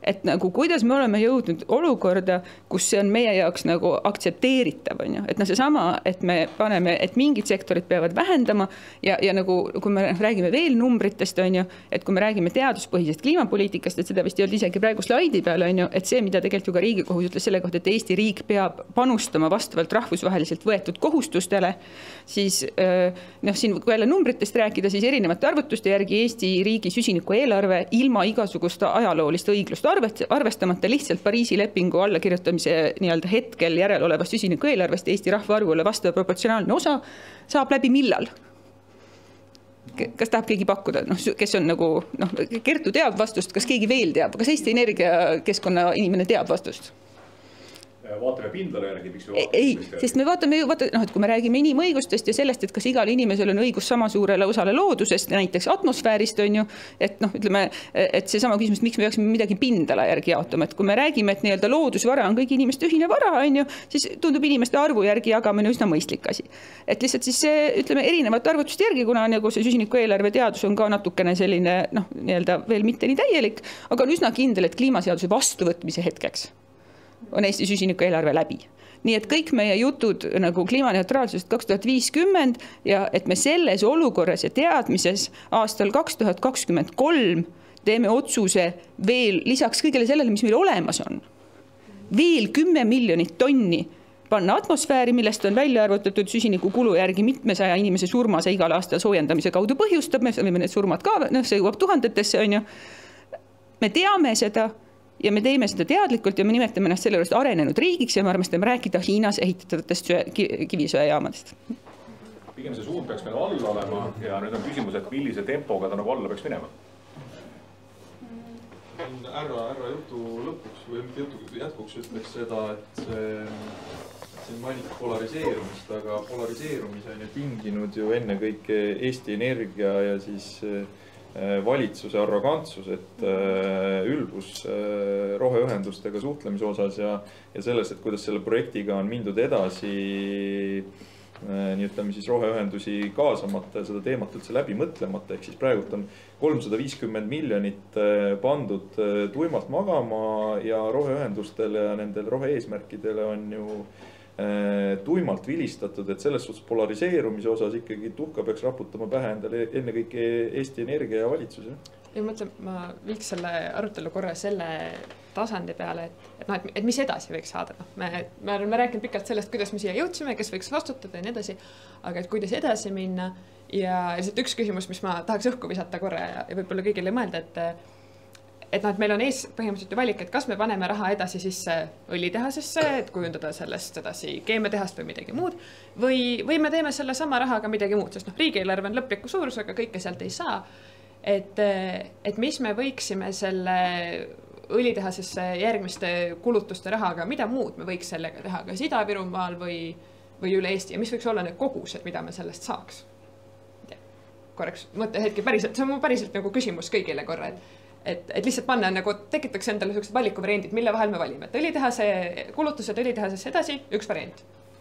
Et nagu kuidas me oleme jõudnud olukorda, kus see on meie jaoks nagu aktsepteeritav, on ju. Et seesama, et me paneme, et mingid sektorid peavad vähendama ja nagu, kui me räägime veel numbritest, on ju, et kui me räägime teaduspõhisest kliimapoliitikast, et seda vist ei olnud isegi praegu slaidi peal, on ju, et see, mida tegelikult ju ka Riigikohus ütles selle kohta, et Eesti riik peab panustama vastavalt rahvusvaheliselt võetud kohustustele, siis siin kui jälle numbritest rääkida, siis erinevate arvutuste järgi Eesti riigi süsiniku eelarve ilma igasugust ajaloolist õiglust arvestamata lihtsalt Pariisi lepingu allakirjutamise nii-öelda hetkel järelolevast süsiniku eelarvest Eesti rahvaarvule vastav proportsionaalne osa saab läbi millal? Kas tahab keegi pakkuda? Kes on nagu, Kertu teab vastust, kas keegi veel teab? Kas Eesti Energiakeskkonna inimene teab vastust? Vaatame pindale järgi, miks me vaatame? Ei, sest me vaatame ju, et kui me räägime inimõigustest ja sellest, et kas igal inimesel on õigus sama suurele osale loodusest, näiteks atmosfäärist on ju, et ütleme, et see sama küsimus, miks me peaksime midagi pindala järgi jaotama, et kui me räägime, et nii-öelda loodusvara on kõigi inimeste ühine vara, on ju, siis tundub inimeste arvu järgi jagamine üsna mõistlik asi. Et lihtsalt siis see, ütleme, erinevate arvutuste järgi, kuna nagu see süsiniku eelarve teadus on ka natukene selline, nii-öelda veel mitte nii täielik, aga on üsna kindel, et kliimaseaduse vastuvõtmise hetkeks on Eesti süsiniku eelarve läbi. Nii et kõik meie jutud nagu kliimaneutraalsusest 2050 ja et me selles olukorras ja teadmises aastal 2023 teeme otsuse veel lisaks kõigele sellele, mis meil olemas on. Veel 10 miljonit tonni panna atmosfääri, millest on välja arvutatud süsiniku kulu järgi mitmesaja inimese surma see igal aastal soojendamise kaudu põhjustab, me võime need surmad ka, see jõuab tuhandetesse, on ju. Me teame seda ja me teeme seda teadlikult ja me nimetame ennast selle juures arenenud riigiks ja me armastame rääkida Hiinas ehitatavatest kivisöejaamadest. Pigem see suund peaks meil all olema ja nüüd on küsimus, et millise tempoga ta nagu alla peaks minema? Härra jutu lõpuks või mitte jutu jätkuks ütleks seda, et see mainib polariseerumist, aga polariseerumise on ju tinginud ju enne kõik Eesti Energia ja siis valitsuse arrogantsus, et ülbus roheühendustega suhtlemise osas ja selles, et kuidas selle projektiga on mindud edasi, nii ütleme siis roheühendusi kaasamata ja seda teemat üldse läbi mõtlemata, ehk siis praegult on 350 miljonit pandud tuimalt magama ja roheühendustele ja nendele rohe-eesmärkidele on ju tuimalt vilistatud, et selles suhtes polariseerumise osas ikkagi tuhka peaks raputama pähe endale enne kõik Eesti Energia ja valitsus. Ja mõtlen, ma viiks selle arutelu korra selle tasandi peale, et mis edasi võiks saada. Me oleme rääkinud pikalt sellest, kuidas me siia jõudsime, kes võiks vastutada ja nii edasi, aga et kuidas edasi minna ja üks küsimus, mis ma tahaks õhku visata korra ja võib-olla kõigile mõelda, et meil on ees põhimõtteliselt valik, et kas me paneme raha edasi sisse õlitehasesse, et kujundada sellest edasi keemiatehast või midagi muud, või me teeme selle sama rahaga midagi muud, sest riigieelarve on lõpliku suurusega, kõike sealt ei saa. Et mis me võiksime selle õlitehasesse järgmiste kulutuste rahaga, mida muud me võiks sellega teha, kas Ida-Virumaal või üle Eesti ja mis võiks olla need kogused, mida me sellest saaks? Korraks mõttehetki päriselt, see on mu päriselt nagu küsimus kõigile korra, et lihtsalt panna nagu tekitaks endale sellised valikuvariandid, mille vahel me valime, et õlitehase kulutused õlitehasesse edasi, üks variant.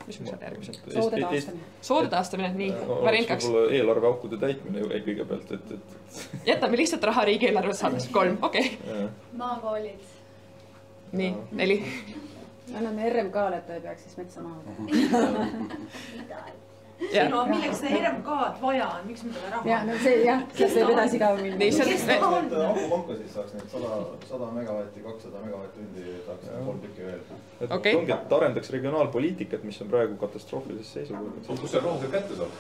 Mis võiks olla järgmiselt? Soode taastamine. Soode taastamine, nii, variant 2. Eelarveaukude täitmine kõigepealt, Jätame lihtsalt raha riigieelarves saades, 3, okei. Maakoolid. Nii, 4. Anname RMK-le, et ta ei peaks siis metsa maha. No milleks seda RMK-d vaja on, miks me teda raha? See võib edasi ka minna. Akupanka siis saaks need 100 megavatti, 200 megavatt-tundi saaks 3 tükki veel. Ongi, et arendaks regionaalpoliitikat, mis on praegu katastroofilises seisukorras. Kus see raha kätte saab?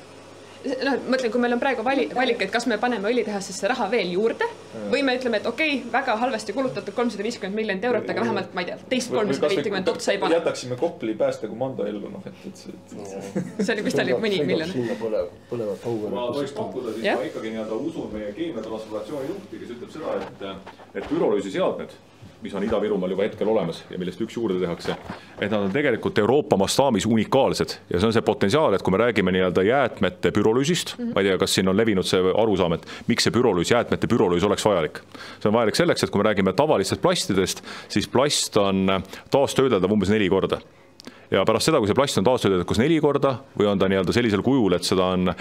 mõtlen, kui meil on praegu valik, et kas me paneme õlitehasesse raha veel juurde või me ütleme, et okei, väga halvasti kulutatud 350 miljonit eurot, aga vähemalt, ma ei tea, teist 350 otsa ei pane. Jätaksime Kopli päästekomando ellu, see oli vist oli mõni miljon. Ma tohiks pakkuda, siis ma ikkagi usun meie keemiatransformatsiooni juhti, kes ütleb seda, et pürolüüsi seadmed, mis on Ida-Virumaal juba hetkel olemas ja millest üks juurde tehakse, et nad on tegelikult Euroopa mastaabis unikaalsed ja see on see potentsiaal, et kui me räägime jäätmete pürolüüsist, ma ei tea, kas siin on levinud see arusaam, et miks see pürolüüs, jäätmete pürolüüs oleks vajalik. See on vajalik selleks, et kui me räägime tavalistest plastidest, siis plast on taastöödeldav umbes 4 korda. Ja pärast seda, kui see plast on taastöödeldav kas 4 korda või on ta sellisel kujul, et seda on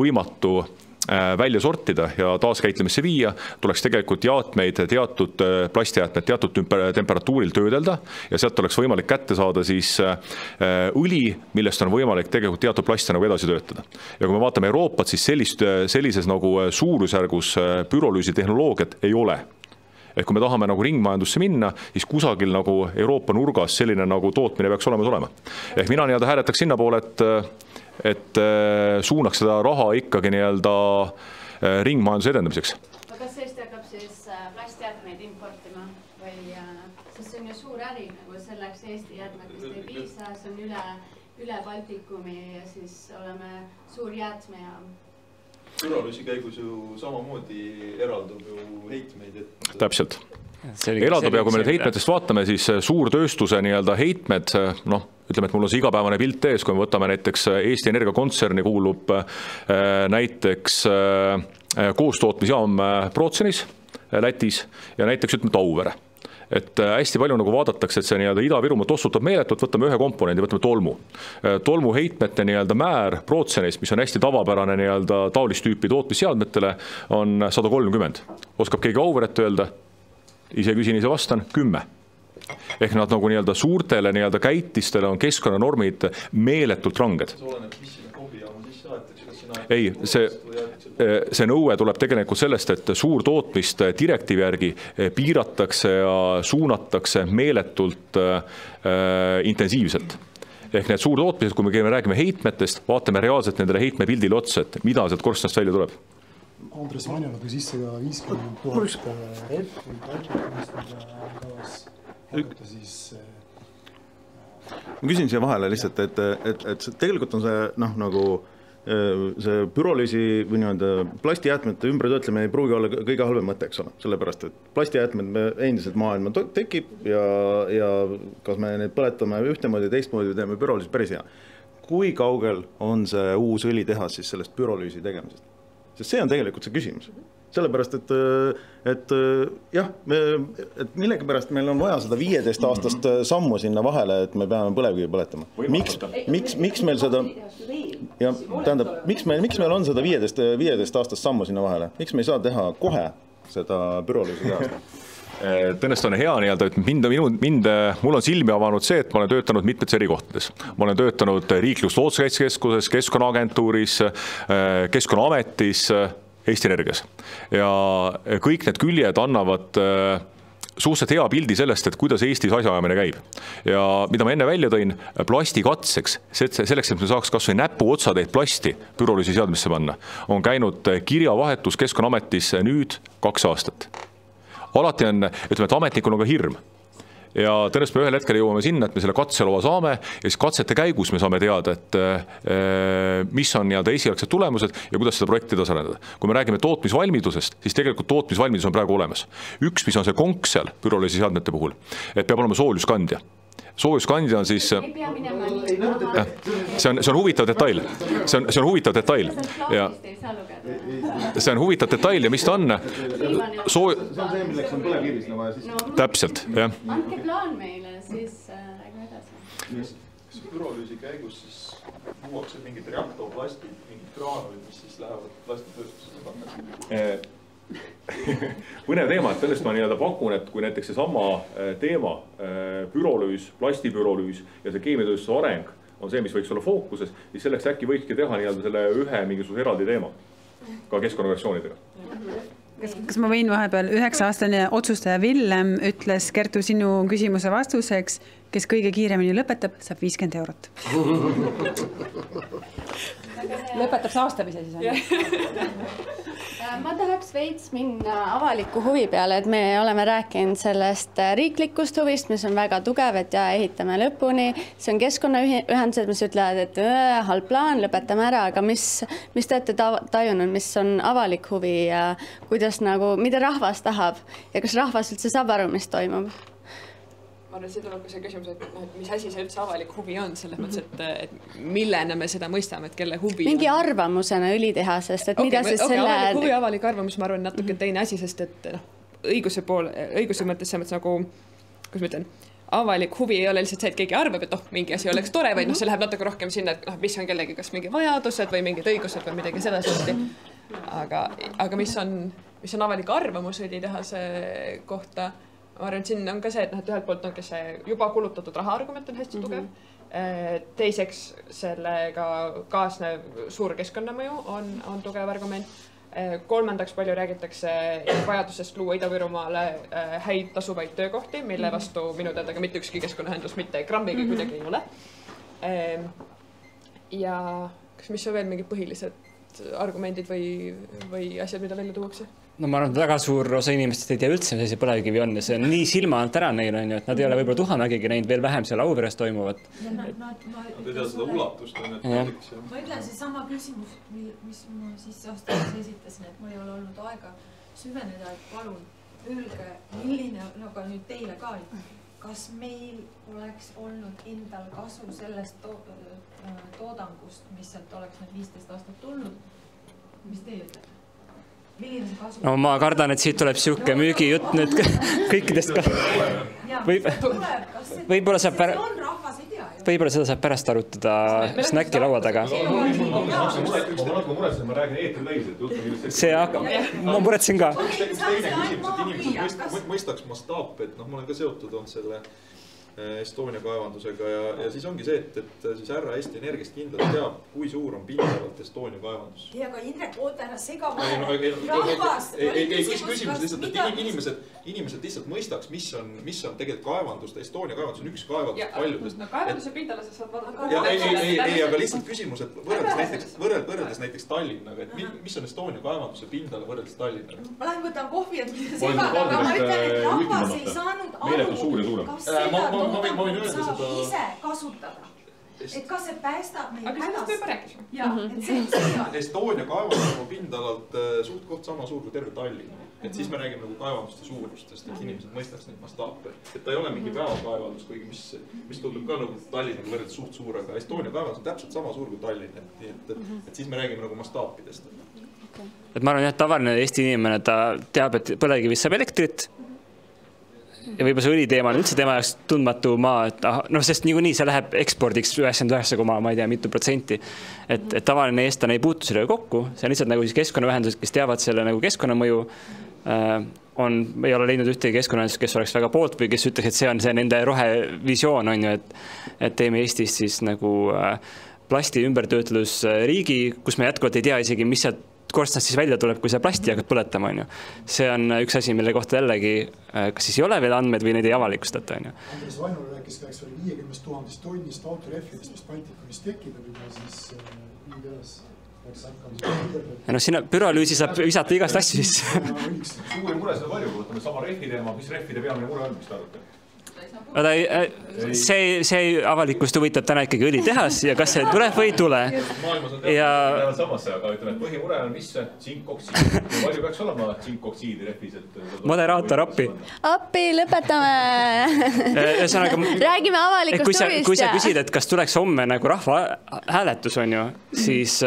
võimatu välja sortida ja taaskäitlemisse viia, tuleks tegelikult jaatmeid, teatud plastijäätmed, teatud temperatuuril töödelda ja sealt oleks võimalik kätte saada siis õli, millest on võimalik tegelikult teatud plaste edasi töötada. Ja kui me vaatame Euroopat, siis sellises suurusjärgus pürolüüsi tehnoloogiat ei ole. Et kui me tahame ringmajandusse minna, siis kusagil Euroopa nurgas selline tootmine peaks olemas olema. Ehk mina hääletaks sinna poole, et suunaks seda raha ikkagi ringmajanduse edendamiseks. Kas Eesti hakkab siis plastjäätmeid importima või sest see on ju suur äri, selleks Eesti jäätmetest ei piisa, see on üle Baltikumi ja siis oleme suur jäätme ja pürolüüsi käigus ju samamoodi eraldub ju heitmeid. Täpselt. Eraldub ja kui me nüüd heitmetest vaatame, siis suurtööstuse heitmed, ütleme, et mul on see igapäevane pilt ees, kui me võtame näiteks Eesti Energia kontserni kuulub näiteks koostootmisjaam Prootsenis, Lätis ja näiteks ütleme Auvere. Et hästi palju vaadatakse, et see Ida-Virumaa tossutab meeletult, võtame ühe komponendi, võtame tolmu. Tolmu heitmete määr Prootsenis, mis on hästi tavapärane taolist tüüpi tootmisseadmetele, on 130. Oskab keegi Auveret öelda? Ise küsin, ise vastan, 10. Ehk nad suurtele käitistele on keskkonnanormid meeletult ranged. Ei, see nõue tuleb tegelikult sellest, et suurtootmist direktiivi järgi piiratakse ja suunatakse meeletult intensiivselt. Ehk need suurtootmised, kui me räägime heitmetest, vaatame reaalselt nendele heitmepildile otsa, et mida sealt korstnast välja tuleb. Andres Vanjala tõi sisse ka 50 000 ref või kaitsekomistega kavas hakata siis... Ma küsin siia vahele lihtsalt, et tegelikult on see see pürolüüsi või plastijäätmete ümbertöötlemine ei pruugi olla kõige halvem mõte, eks ole, sellepärast, et plastijäätmed endiselt maailma tekib ja kas me neid põletame ühtemoodi, teistmoodi teeme pürolüüsi päris hea. Kui kaugel on see uus õlitehas siis sellest pürolüüsi tegemisest? Sest see on tegelikult see küsimus. Sellepärast, et jah, et millegipärast meil on vaja seda 15 aastast sammu sinna vahele, et me peame põlevkivi põletama. Miks meil seda, ja tähendab, miks meil on seda 15 aastast sammu sinna vahele? Miks me ei saa teha kohe seda pürolüüsi tehast? Tõenäoliselt on hea et mul on silmi avanud see, et ma olen töötanud mitmetes erikohtades. Ma olen töötanud riiklikus looduskaitsekeskuses, Keskkonnaagentuuris, Keskkonnaametis, Eesti Energias. Ja kõik need küljed annavad suhteliselt hea pildi sellest, et kuidas Eestis asjaajamine käib. Ja mida ma enne välja tõin, plastikatseks, selleks, et me saaks kas või näpu otsateid plasti pürolüüsi seadmisse panna, on käinud kirjavahetus Keskkonnaametis nüüd 2 aastat. Alati on, ütleme, et ametnikul on ka hirm. Ja tõenäoliselt me ühel hetkel jõuame sinna, et me selle katselova saame ja siis katsete käigus me saame teada, et mis on esialgsed tulemused ja kuidas seda projekti edasi arendada. Kui me räägime tootmisvalmidusest, siis tegelikult tootmisvalmidus on praegu olemas. Üks, mis on see konks seal pürolüüsi seadmete puhul, et peab olema soojuskandja. Soojuskandja on siis, see on huvitav detail. See on huvitav detail. Ja see on huvitav detail ja mis ta on? See on see, milleks on põlevkivis vaja siis. Täpselt, jah. Andke plaan meile, siis räägime edasi. Kas pürolüüsi käigus siis luuakse mingid reaktoplastid, mingid graanulid, mis siis lähevad plastitööstusesse? Põnev teema, et tõenäoliselt ma pakun, et kui näiteks see sama teema, pürolüüs, plastipürolüüs ja see keemiatööstuse areng on see, mis võiks olla fookuses, siis selleks äkki võikski teha selle ühe mingisuguse eraldi teema ka keskkonnaversioonidega. Kas ma võin vahepeal 9-aastane otsustaja Villem ütles Kertu sinu küsimuse vastuseks, kes kõige kiiremini lõpetab, saab 50 eurot. Lõpetab saastamise siis. Ma tahaks veits minna avaliku huvi peale, et me oleme rääkinud sellest riiklikust huvist, mis on väga tugev, et ja ehitame lõpuni. See on keskkonnaühendused, mis ütlevad, et halb plaan, lõpetame ära, aga mis te olete tajunud, mis on avalik huvi ja kuidas nagu, mida rahvas tahab ja kas rahvas üldse saab aru, mis toimub? Ma arvan, see tuleb ka see küsimus, et mis asi see üldse avalik huvi on, selles mõttes, et millena me seda mõistame, et kelle huvi mingi on. Arvamusena õlitehasest, et mida siis selle... Avalik huvi, avalik arvamus, ma arvan, natuke teine asi, sest et õiguse mõttes see mõttes nagu, kus ma ütlen, avalik huvi ei ole lihtsalt see, et keegi arvab, et mingi asi oleks tore, vaid see läheb natuke rohkem sinna, et mis on kellegi kas mingi vajadused või mingid õigused või midagi seda sorti. Aga mis on avalik arvamus õlitehase kohta, ma arvan, et siin on ka see, et ühelt poolt ongi see juba kulutatud raha argument on hästi tugev. Teiseks sellega kaasnev suur keskkonnamõju on tugev argument. Kolmandaks palju räägitakse vajadusest luua Ida-Virumaale häid tasuvaid töökohti, mille vastu minu teada ka mitte ükski keskkonnaühendus mitte grammigi kuidagi ei ole. Ja mis on veel mingid põhilised argumendid või asjad, mida välja tuuakse? No ma arvan, et väga suur osa inimestest ei tea üldse, mis see põlevkivi on ja see on nii silma alt ära neil on ju, et nad ei ole võib-olla Tuhamägigi näinud veel vähem seal Auveres toimuvat. Nad ei tea seda ulatust. Ma ütlen see sama küsimus, mis ma sisseastuses esitasin, et mul ei ole olnud aega süveneda, et palun öelge, milline, aga nüüd teile ka, kas meil oleks olnud endal kasu sellest toodangust, mis sealt oleks need 15 aastat tulnud, mis teie ütlete? No ma kardan, et siit tuleb siuke müügijutt nüüd kõikidest ka. Võib-olla seda saab pärast arutada snäki laua taga. Ma muretsen ka. Teine küsimus, et inimesed mõistaks mastaapi, et ma olen ka seotud on selle Estonia kaevandusega ja siis ongi see, et siis härra Eesti Energiast kindlalt teab, kui suur on pindalalt Estonia kaevandus. Ja aga Indrek, oota ära sega vahele. Rahvas! Küsimus lihtsalt, et inimesed lihtsalt mõistaks, mis on tegelikult kaevandust. Estonia kaevandus on üks kaevandus paljudest. No kaevanduse pindala sa saad vaadata. Ei, aga lihtsalt küsimus, et võrreldes näiteks Tallinnaga, et mis on Estonia kaevanduse pindala võrreldes Tallinnaga? Ma lähen võtan kohvi, et mida segada, aga ma ütlen, et rahvas ei saanud aru, kas seda saab ise kasutada. Et kas see päästab neid hädast? Estonia kaevandus on pindalalt suht koht sama suur kui terve Tallinn. Et siis me räägime nagu kaevanduste suurustest, et inimesed mõistaks neid mastaape. Et ta ei ole mingi väokaevandus, kuigi mis tundub ka nagu Tallinnaga võrreldes suht suur, aga Estonia kaevandus on täpselt sama suur kui Tallinn. Et siis me räägime nagu mastaapidest. Et ma arvan, et tavaline Eesti inimene, ta teab, et põlevkivist saab elektrit. Ja võib-olla see õliteema on üldse tema jaoks tundmatu maa, et sest niikuinii see läheb ekspordiks 99, ma ei tea, mitu protsenti. Et tavaline eestlane ei puutu sellega kokku, see on lihtsalt nagu siis keskkonnaühendused, kes teavad selle nagu keskkonnamõju, ei ole leidnud ühtegi keskkonnaühendust, kes oleks väga poolt või kes ütleks, et see on see nende rohevisioon, on ju, et teeme Eestis siis nagu plasti ümbertöötlusriigi, kus me jätkuvalt ei tea isegi, mis sealt korstnast siis välja tuleb, kui see plasti hakkab põletama, on ju. See on üks asi, mille kohta jällegi, kas siis ei ole veel andmed või neid ei avalikustata, on ju. Andres Vainul rääkis, kas oli 50 000 tonnist autorehvidest, mis Baltikumis tekib, või siis üles läks hakkama. No sinna pürolüüsi saab visata igast asju siis. Suuri mure seda palju, võtame sama rehvi teema, mis rehvide peamine mure on, mis ta arvate? See avalikkust huvitab täna ikkagi õlitehas ja kas see tuleb või ei tule. Samasse, aga ütleme, et põhimure on mis tsinkoksiid. Palju peaks olema tsinkoksiidi rehvis? Moderaator, appi. Appi, lõpetame. Räägime avalikust huvist. Kui sa küsid, et kas tuleks homme nagu rahva hääletus on ju, siis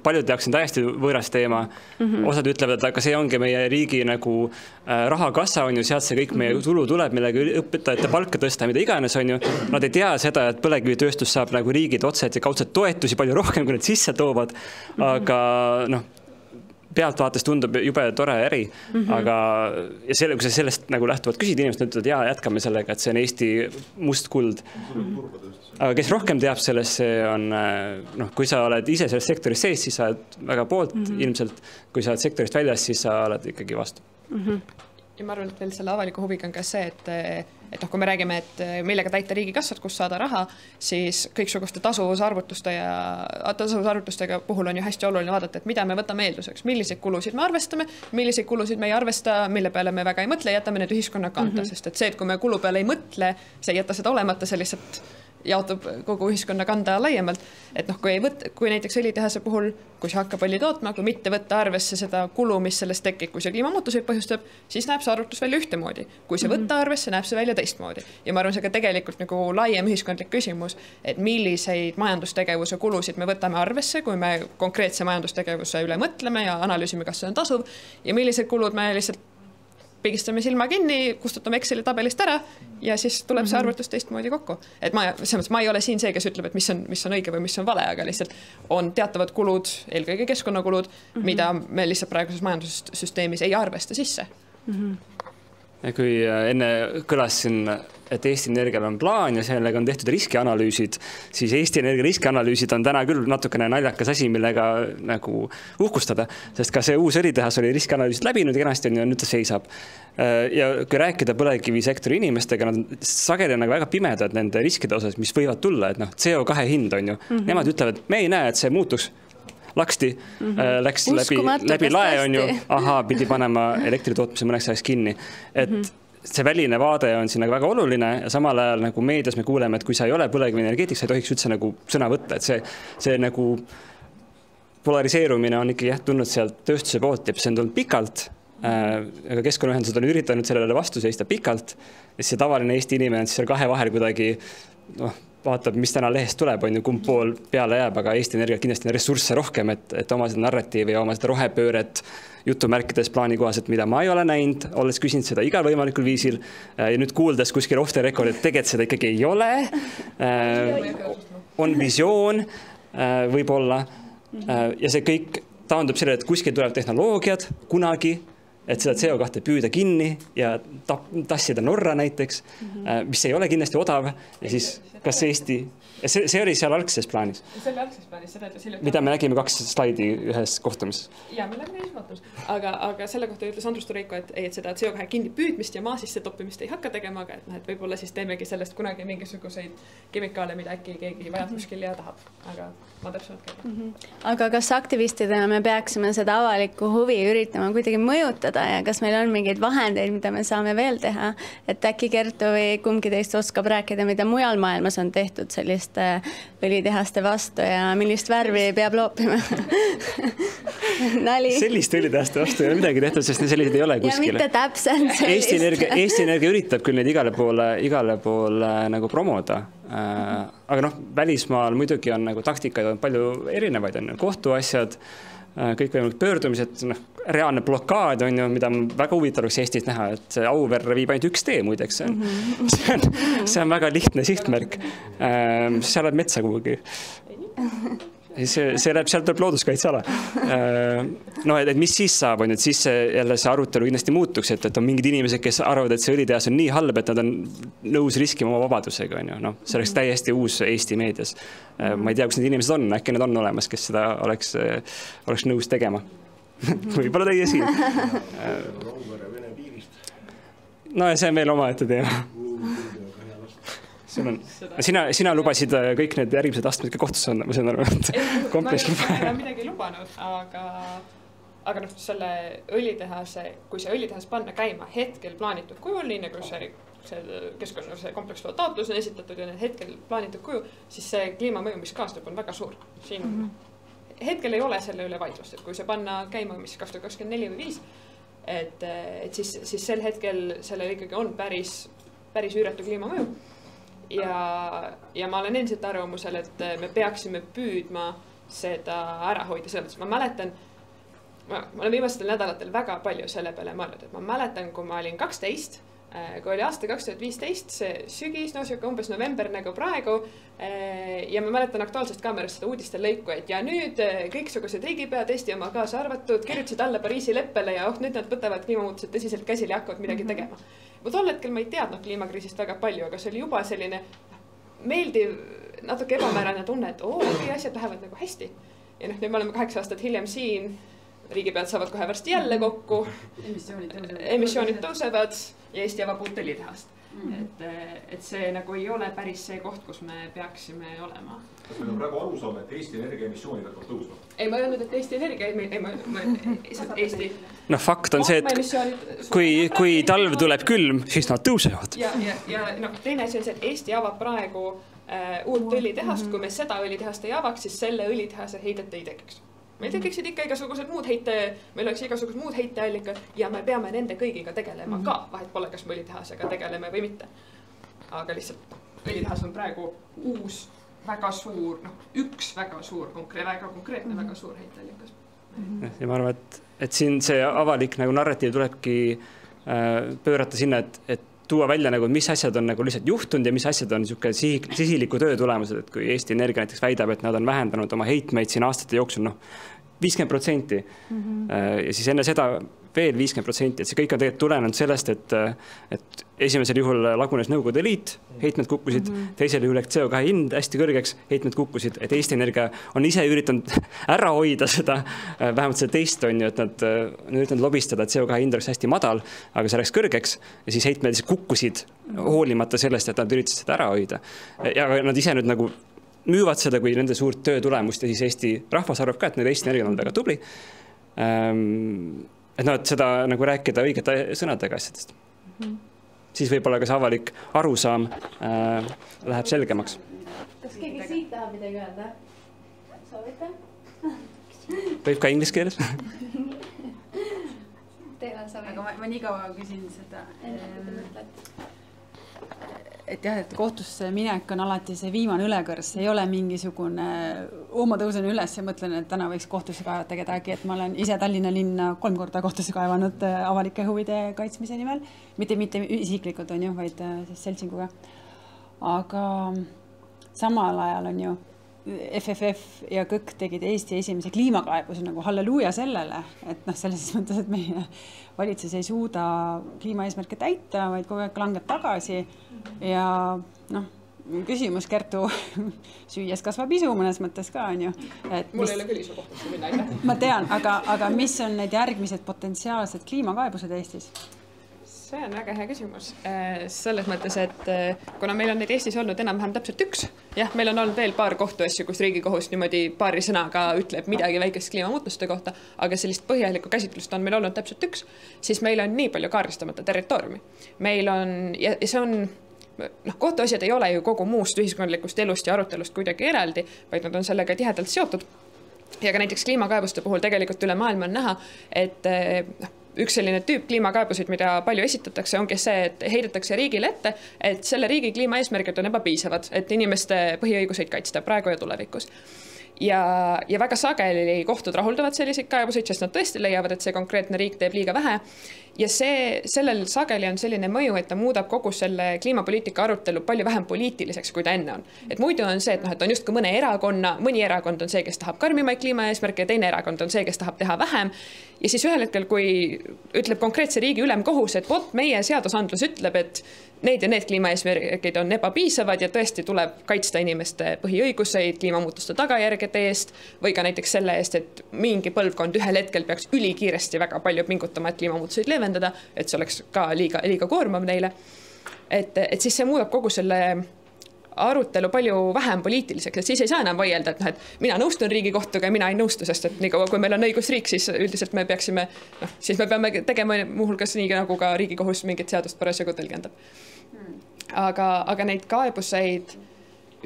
paljud jaoks on täiesti võõras teema. Osad ütlevad, et aga see ongi meie riigi nagu rahakassa on ju, sealt see kõik meie tulu tuleb, millega õpetajate palka tõsta, mida iganes on ju. Nad ei tea seda, et põlevkivitööstus saab nagu riigid otseid ja kaudselt toetusi palju rohkem, kui need sisse toovad. Aga pealtvaates tundub jube tore äri. Aga ja kui sa sellest nagu lähtuvalt küsid, inimesed ütlevad, jätkame sellega, et see on Eesti must kuld. Aga kes rohkem teab sellest, see on, kui sa oled ise selles sektoris sees, siis sa oled väga poolt ilmselt. Kui sa oled sektorist väljas, siis sa oled ikkagi vastu. ja ma arvan, et veel selle avaliku huviga on ka see, et kui me räägime, et millega täita riigikassat, kus saada raha, siis kõiksuguste tasuvusarvutustega puhul on ju hästi oluline vaadata, et mida me võtame eelduseks, milliseid kulusid me arvestame, milliseid kulusid me ei arvesta, mille peale me väga ei mõtle, jätame need ühiskonna kanda, sest et see, et kui me kulu peale ei mõtle, see ei jäta seda olemata, see lihtsalt jaotub kogu ühiskonna kanda laiemalt, et kui näiteks õlitehase puhul, kui see hakkab õli tootma, kui mitte võtta arvesse seda kulu, mis sellest tekib, kui see kliimamuutuseid põhjustab, siis näeb see arvutus välja ühtemoodi. Kui see võtta arvesse, näeb see välja teistmoodi. Ja ma arvan, see ka tegelikult nagu laiem ühiskondlik küsimus, et milliseid majandustegevuse kulusid me võtame arvesse, kui me konkreetse majandustegevuse üle mõtleme ja analüüsime, kas see on tasuv ja millised kulud me lihtsalt pigistame silma kinni, kustutame Exceli tabelist ära ja siis tuleb see arvutus teistmoodi kokku. Et ma ei ole siin see, kes ütleb, et mis on õige või mis on vale, aga lihtsalt on teatavad kulud, eelkõige keskkonnakulud, mida me lihtsalt praeguses majandussüsteemis ei arvesta sisse. Ja kui enne kõlas siin, et Eesti Energial on plaan ja sellega on tehtud riskianalüüsid, siis Eesti Energia riskianalüüsid on täna küll natukene naljakas asi, millega nagu uhkustada, sest ka see uus õlitehas oli riskianalüüsid läbinud ja kenasti on ja nüüd ta seisab. Ja kui rääkida põlevkivisektori inimestega, nad sageli on väga pimedad nende riskide osas, mis võivad tulla, et CO2 hind on ju. Nemad ütlevad, me ei näe, et see muutus. Laksti, läks läbi lae on ju, pidi panema elektritootmise mõneks ajaks kinni. Et see väline vaade on siin väga oluline ja samal ajal nagu meedias me kuuleme, et kui sa ei ole põlevkivienergeetik, sa ei tohiks üldse nagu sõna võtta, et see nagu polariseerumine on ikkagi tulnud sealt tööstuse poolt ja see on tulnud pikalt, aga keskkonnaühendused on üritanud sellele vastu seista pikalt ja see tavaline Eesti inimene on siis seal kahe vahel kuidagi vaatab, mis täna lehest tuleb, on ju, kumb pool peale jääb, aga Eesti Energia kindlasti on ressursse rohkem, et oma seda narratiivi ja oma seda rohepööret jutumärkides plaani kohaselt, mida ma ei ole näinud, olles küsinud seda igal võimalikul viisil ja nüüd kuuldes kuskil off the record, et tegelikult seda ikkagi ei ole, on visioon võib-olla ja see kõik taandub sellele, et kuskil tuleb tehnoloogiad kunagi, et seda CO2 püüda kinni ja tassida Norra näiteks, mis ei ole kindlasti odav ja siis kas Eesti, see oli seal algses plaanis. See oli algses plaanis, seda ütles hiljuti. Mida me nägime 2 slaidi ühes kohtumises. Ja, me nägime esmatus. Aga selle kohta ütles Andrus Tureiko, et seda CO2 kinni püüdmist ja maa sisse toppimist ei hakka tegema, aga et võib-olla siis teemegi sellest kunagi mingisuguseid kemikaale, mida äkki keegi vajab kuskil ja tahab. Aga ma täpselt käin. Aga kas aktivistidena me peaksime seda avalikku huvi üritama kuidagi mõjutada ja kas meil on mingeid vahendeid, mida me saame veel teha? Et äkki Kertu või kumbki teist oskab rääkida, mida mujal maailmas on tehtud selliste õlitehaste vastu ja millist värvi peab loopima? Nali. Selliste õlitehaste vastu ei ole midagi tehtud, sest sellised ei ole kuskile. Ja mitte täpselt sellist. Eesti Energia üritab küll neid igale poole nagu promoda. Aga välismaal muidugi on nagu taktikaid on palju erinevaid, on kohtuasjad, kõikvõimalikud pöördumised, reaalne blokaad on ju, mida väga huvitav oleks Eestis näha, et Auverre viib ainult 1 tee muideks. See on väga lihtne sihtmärk. Seal läheb metsa kuhugi. See läheb, sealt tuleb looduskaitseala. Et mis siis saab, on, et siis jälle see arutelu kindlasti muutuks, et on mingid inimesed, kes arvavad, et see õlitehas on nii halb, et nad on nõus riskima oma vabadusega. See oleks täiesti uus Eesti meedias. Ma ei tea, kus need inimesed on, äkki need on olemas, kes seda oleks nõus tegema. Võib-olla teie siin. No ja see on veel omaette teema. Sina lubasid kõik need järgmised astmed ka kohtusse anda, ma saan aru, et kompleksli ma ei ole midagi lubanud, aga selle õlitehase, kui see õlitehas panna käima hetkel plaanitud kujul, nii nagu see kompleksloa taotlus on esitatud ja need hetkel plaanitud kuju, siis see kliimamõju, mis kaastub, on väga suur. Siin hetkel ei ole selle üle vaidlust, et kui see panna käima, mis 2024 või 5, et siis sel hetkel sellel ikkagi on päris üüratu kliimamõju. Ja ma olen endiselt arvamusel, et me peaksime püüdma seda ära hoida selles mõttes. Ma mäletan, ma olen viimastel nädalatel väga palju selle peale mõelnud, et ma mäletan, kui ma olin 12, kui oli aasta 2015, see sügis, umbes november nagu praegu ja ma mäletan Aktuaalsest kaamerast seda uudiste lõiku, et ja nüüd kõiksugused riigipead, Eesti oma kaasa arvatud, kirjutasid alla Pariisi leppele ja nüüd nad võtavad kliimamuutused tõsiselt käsil ja hakkavad midagi tegema. Ma tol hetkel ma ei teadnud kliimakriisist väga palju, aga see oli juba selline meeldiv, natuke ebamäärane tunne, et kõik asjad lähevad nagu hästi. Ja nüüd me oleme 8 aastat hiljem siin, riigipead saavad kohe varsti jälle kokku, emissioonid tõusevad ja Eesti avab uut õlitehast. Et see nagu ei ole päris see koht, kus me peaksime olema. Kas meil on praegu arusaam, et Eesti Energia emissioonid hakkavad tõusma? Ei, ma öelnud, et Eesti Energia, Eesti... fakt on see, et kui talv tuleb külm, siis nad tõusevad. Ja teine asi on see, et Eesti avab praegu uut õlitehast. Kui me seda õlitehast ei avaks, siis selle õlitehase heidet ei tekiks. Meil tekiksid ikka igasugused muud meil oleks igasugused muud heiteallikad ja me peame nende kõigiga tegelema ka. Vahet pole, kas me õlitehasega tegeleme või mitte. Aga lihtsalt õlitehas on praegu uus, väga suur, üks väga suur, väga konkreetne, väga suur heiteallikas. Ja ma arvan, et siin see avalik narratiiv tulebki pöörata sinna, et tuua välja, mis asjad on lihtsalt juhtunud ja mis asjad on sisiliku töö tulemused, et kui Eesti Energia näiteks väidab, et nad on vähendanud oma heitmeid siin aastate jooksul 50%. Ja siis enne seda veel 50%, et see kõik on tegelikult tulenenud sellest, et esimesel juhul lagunes Nõukogude Liit, heitmed kukkusid, teisel juhul CO2 hind hästi kõrgeks, heitmed kukkusid, et Eesti Energia on ise üritanud ära hoida seda, vähemalt seda teist on ju, et nad üritanud lobistada, et CO2 hind oleks hästi madal, aga see läks kõrgeks ja siis heitmed kukkusid hoolimata sellest, et nad üritasid seda ära hoida. Ja nad ise nüüd müüvad seda kui nende suurt töö tulemust ja siis Eesti rahvas arvab ka, et Eesti Energia on väga tubli. Et seda rääkida õigete sõnadega asjadest. Siis võib-olla ka see avalik arusaam läheb selgemaks. Kas keegi siit tahab midagi öelda? Soovite? Võib ka inglise keeles. Aga ma nii kaua küsin seda, et jah, et kohtusse minek on alati see viimane ülekõrs, ei ole mingisugune ma tõusen üles ja mõtlen, et täna võiks kohtusse kaevata kedagi, et ma olen ise Tallinna linna 3 korda kohtusse kaevanud avalike huvide kaitsmise nimel, mitte isiklikult on ju, vaid siis seltsinguga. Aga samal ajal on ju FFF ja kõik tegid Eesti esimese kliimakaebuse halleluuja sellele, et selles mõttes, et meie valitsus ei suuda kliimaeesmärke täita, vaid kogu aeg langeb tagasi ja küsimus Kertu süües kasvab isu mõnes mõttes ka on ju. Mul ei ole küll isu kohtusse minna. Ma tean, aga mis on need järgmised potentsiaalsed kliimakaebused Eestis? See on väga hea küsimus. Selles mõttes, et kuna meil on neid Eestis olnud enam-vähem täpselt üks, jah, meil on olnud veel paar kohtuasju, kus Riigikohus niimoodi paari sõnaga ütleb midagi väikest kliimamuutuste kohta, aga sellist põhjalikku käsitlust on meil olnud täpselt üks, siis meil on nii palju kaardistamata territooriumi. Meil on, ja see on, kohtuasjad ei ole ju kogu muust ühiskondlikust elust ja arutelust kuidagi eraldi, vaid nad on sellega tihedalt seotud. Ja ka näiteks kliimakaebuste puhul tegelikult üle maailma on näha, et üks selline tüüp kliimakaebusid, mida palju esitatakse, ongi see, et heidetakse riigile ette, et selle riigi kliimaeesmärgid on ebapiisavad, et inimeste põhiõiguseid kaitsta praegu ja tulevikus. Ja väga sageli kohtud rahuldavad selliseid kaebuseid, sest nad tõesti leiavad, et see konkreetne riik teeb liiga vähe. Ja sellel sageli on selline mõju, et ta muudab kogu selle kliimapoliitika arutelu palju vähem poliitiliseks, kui ta enne on. Et muidu on see, et on just ka mõni erakond on see, kes tahab karmimaid kliimaeesmärke ja teine erakond on see, kes tahab teha vähem. Ja siis ühel hetkel, kui ütleb konkreetse riigi ülemkohus, et meie seadusandlus ütleb, et need ja need kliimaeesmärgid on ebapiisavad ja tõesti tuleb kaitsta inimeste põhiõiguseid kliimamuutuste tagajärgede eest või ka näiteks selle eest, et mingi põlvkond ühel hetkel peaks ülikiiresti väga palju pingutama, et kliimamuutuseid leevendada, et see oleks ka liiga koormav neile. Et siis see muudab kogu selle arutelu palju vähem poliitiliseks, et siis ei saa enam vaielda, et mina nõustun Riigikohtuga ja mina ei nõustu, sest et nii kaua, kui meil on õigusriik, siis üldiselt me peaksime, siis me peame tegema muuhulgas nii, nagu ka Riigikohus mingit seadust parasjagu tõlgendab. Aga neid kaebuseid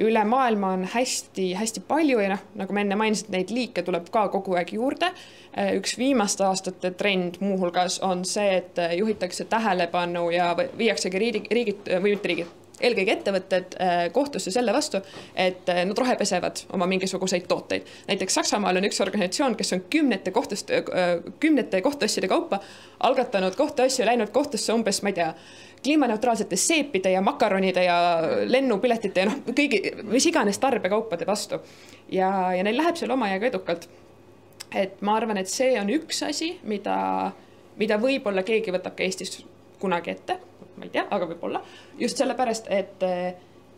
üle maailma on hästi palju ja nagu ma enne mainisin, neid liike tuleb ka kogu aeg juurde. Üks viimaste aastate trend muuhulgas on see, et juhitakse tähelepanu ja viiaksegi riigid või mitte riigid, eelkõige ettevõtted kohtusse selle vastu, et nad rohepesevad oma mingisuguseid tooteid. Näiteks Saksamaal on üks organisatsioon, kes on kümnete kohtuasjade kaupa algatanud kohtuasju, läinud kohtusse umbes, ma ei tea, kliimaneutraalsete seepide ja makaronide ja lennupiletite ja kõigi, mis iganes tarbekaupade vastu. Ja neil läheb seal omajaga edukalt. Et ma arvan, et see on üks asi, mida võib-olla keegi võtab ka Eestis kunagi ette, ma ei tea, aga võib-olla. Just sellepärast,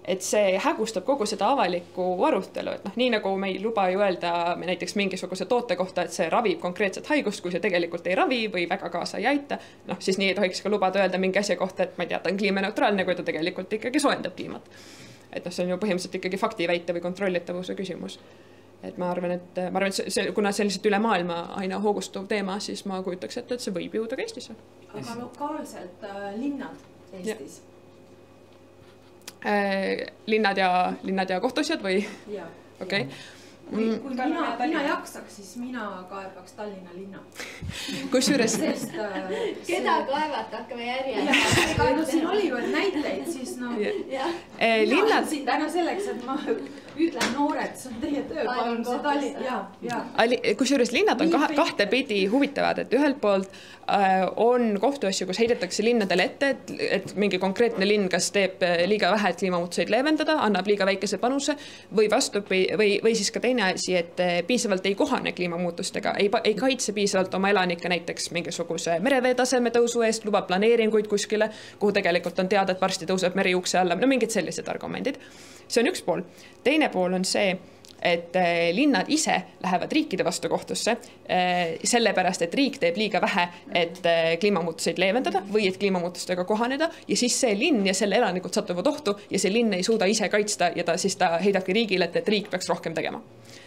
et see hägustab kogu seda avalikku arutelu, et nii nagu me ei luba ju öelda näiteks mingisuguse toote kohta, et see ravib konkreetset haigust, kui see tegelikult ei ravi või väga kaasa ei aita, siis nii ei tohiks ka lubada öelda mingi asja kohta, et ma ei tea, ta on kliimaneutraalne, kui ta tegelikult ikkagi soojendab kliimat. Et see on ju põhimõtteliselt ikkagi faktiväite või kontrollitavuse küsimus. Et ma arvan, et kuna see lihtsalt üle maailma aina hoogustuv teema, siis ma kujutaks ette, et see võib jõuda ka Eestisse. Aga lokaalselt linnad Eestis? Linnad ja kohtuasjad või? Jaa. Okei. Kui mina jaksaks, siis mina kaebaks Tallinna linna. Kusjuures? Keda kaevata, hakkame järjele. Ega siin oli veel näiteid, siis linnad siin täna selleks, et ma ütlen noored, see on teie töö, palun see Tallinna. Kusjuures linnad on kahte pidi huvitavad, et ühelt poolt on kohtuasju, kus heidetakse linnadele ette, et mingi konkreetne linn kas teeb liiga vähe, et kliimamuutuseid leevendada, annab liiga väikese panuse või või siis ka teine asi, et piisavalt ei kohane kliimamuutustega, ei kaitse piisavalt oma elanikke näiteks mingisuguse merevee taseme tõusu eest, lubab planeeringuid kuskile, kuhu tegelikult on teada, et varsti tõuseb meri ukse alla, mingid sellised argumendid. See on üks pool. Teine pool on see, et linnad ise lähevad riikide vastu kohtusse sellepärast, et riik teeb liiga vähe, et kliimamuutuseid leevendada või et kliimamuutustega kohaneda ja siis see linn ja selle elanikud satuvad ohtu ja see linn ei suuda ise kaitsta ja ta heidabki riigile, et riik peaks rohkem tegema.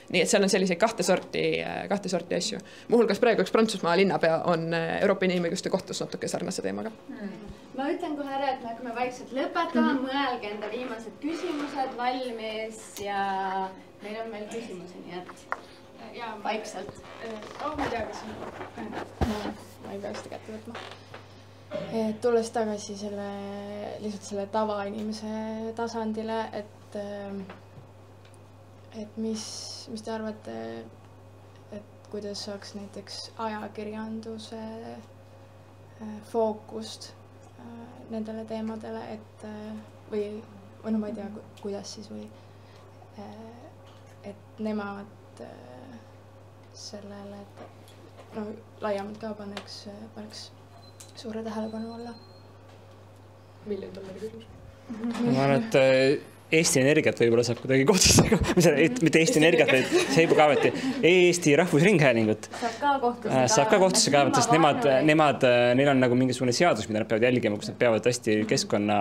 Nii et seal on selliseid kahte sorti asju. Muuhulgas praegu üks Prantsusmaa linnapea on Euroopa Inimõiguste kohtus natuke sarnase teemaga. Ma ütlen kohe ära, et me hakkame vaikselt lõpetama, mõelge enda viimased küsimused valmis ja meil on veel küsimusi, nii et vaikselt. Ma ei tea, kas on. Ma ei pea seda kätte võtma. Tulles tagasi lihtsalt selle tavainimese tasandile, et mis te arvate, et kuidas saaks näiteks ajakirjanduse fookust nendele teemadele, või ma ei tea, kuidas siis või et nemad sellele, et laiemalt ka paneks suure tähelepanu alla. Milline on meile küsimus? Ma arvan, et Eesti Energiat võib-olla saab kuidagi kohtusse, mitte Eesti Energiat, vaid see juba kaevati, Eesti Rahvusringhäälingut. Saab ka kohtusse kaevata, sest neil on nagu mingisugune seadus, mida nad peavad jälgima, kus nad peavad hästi keskkonna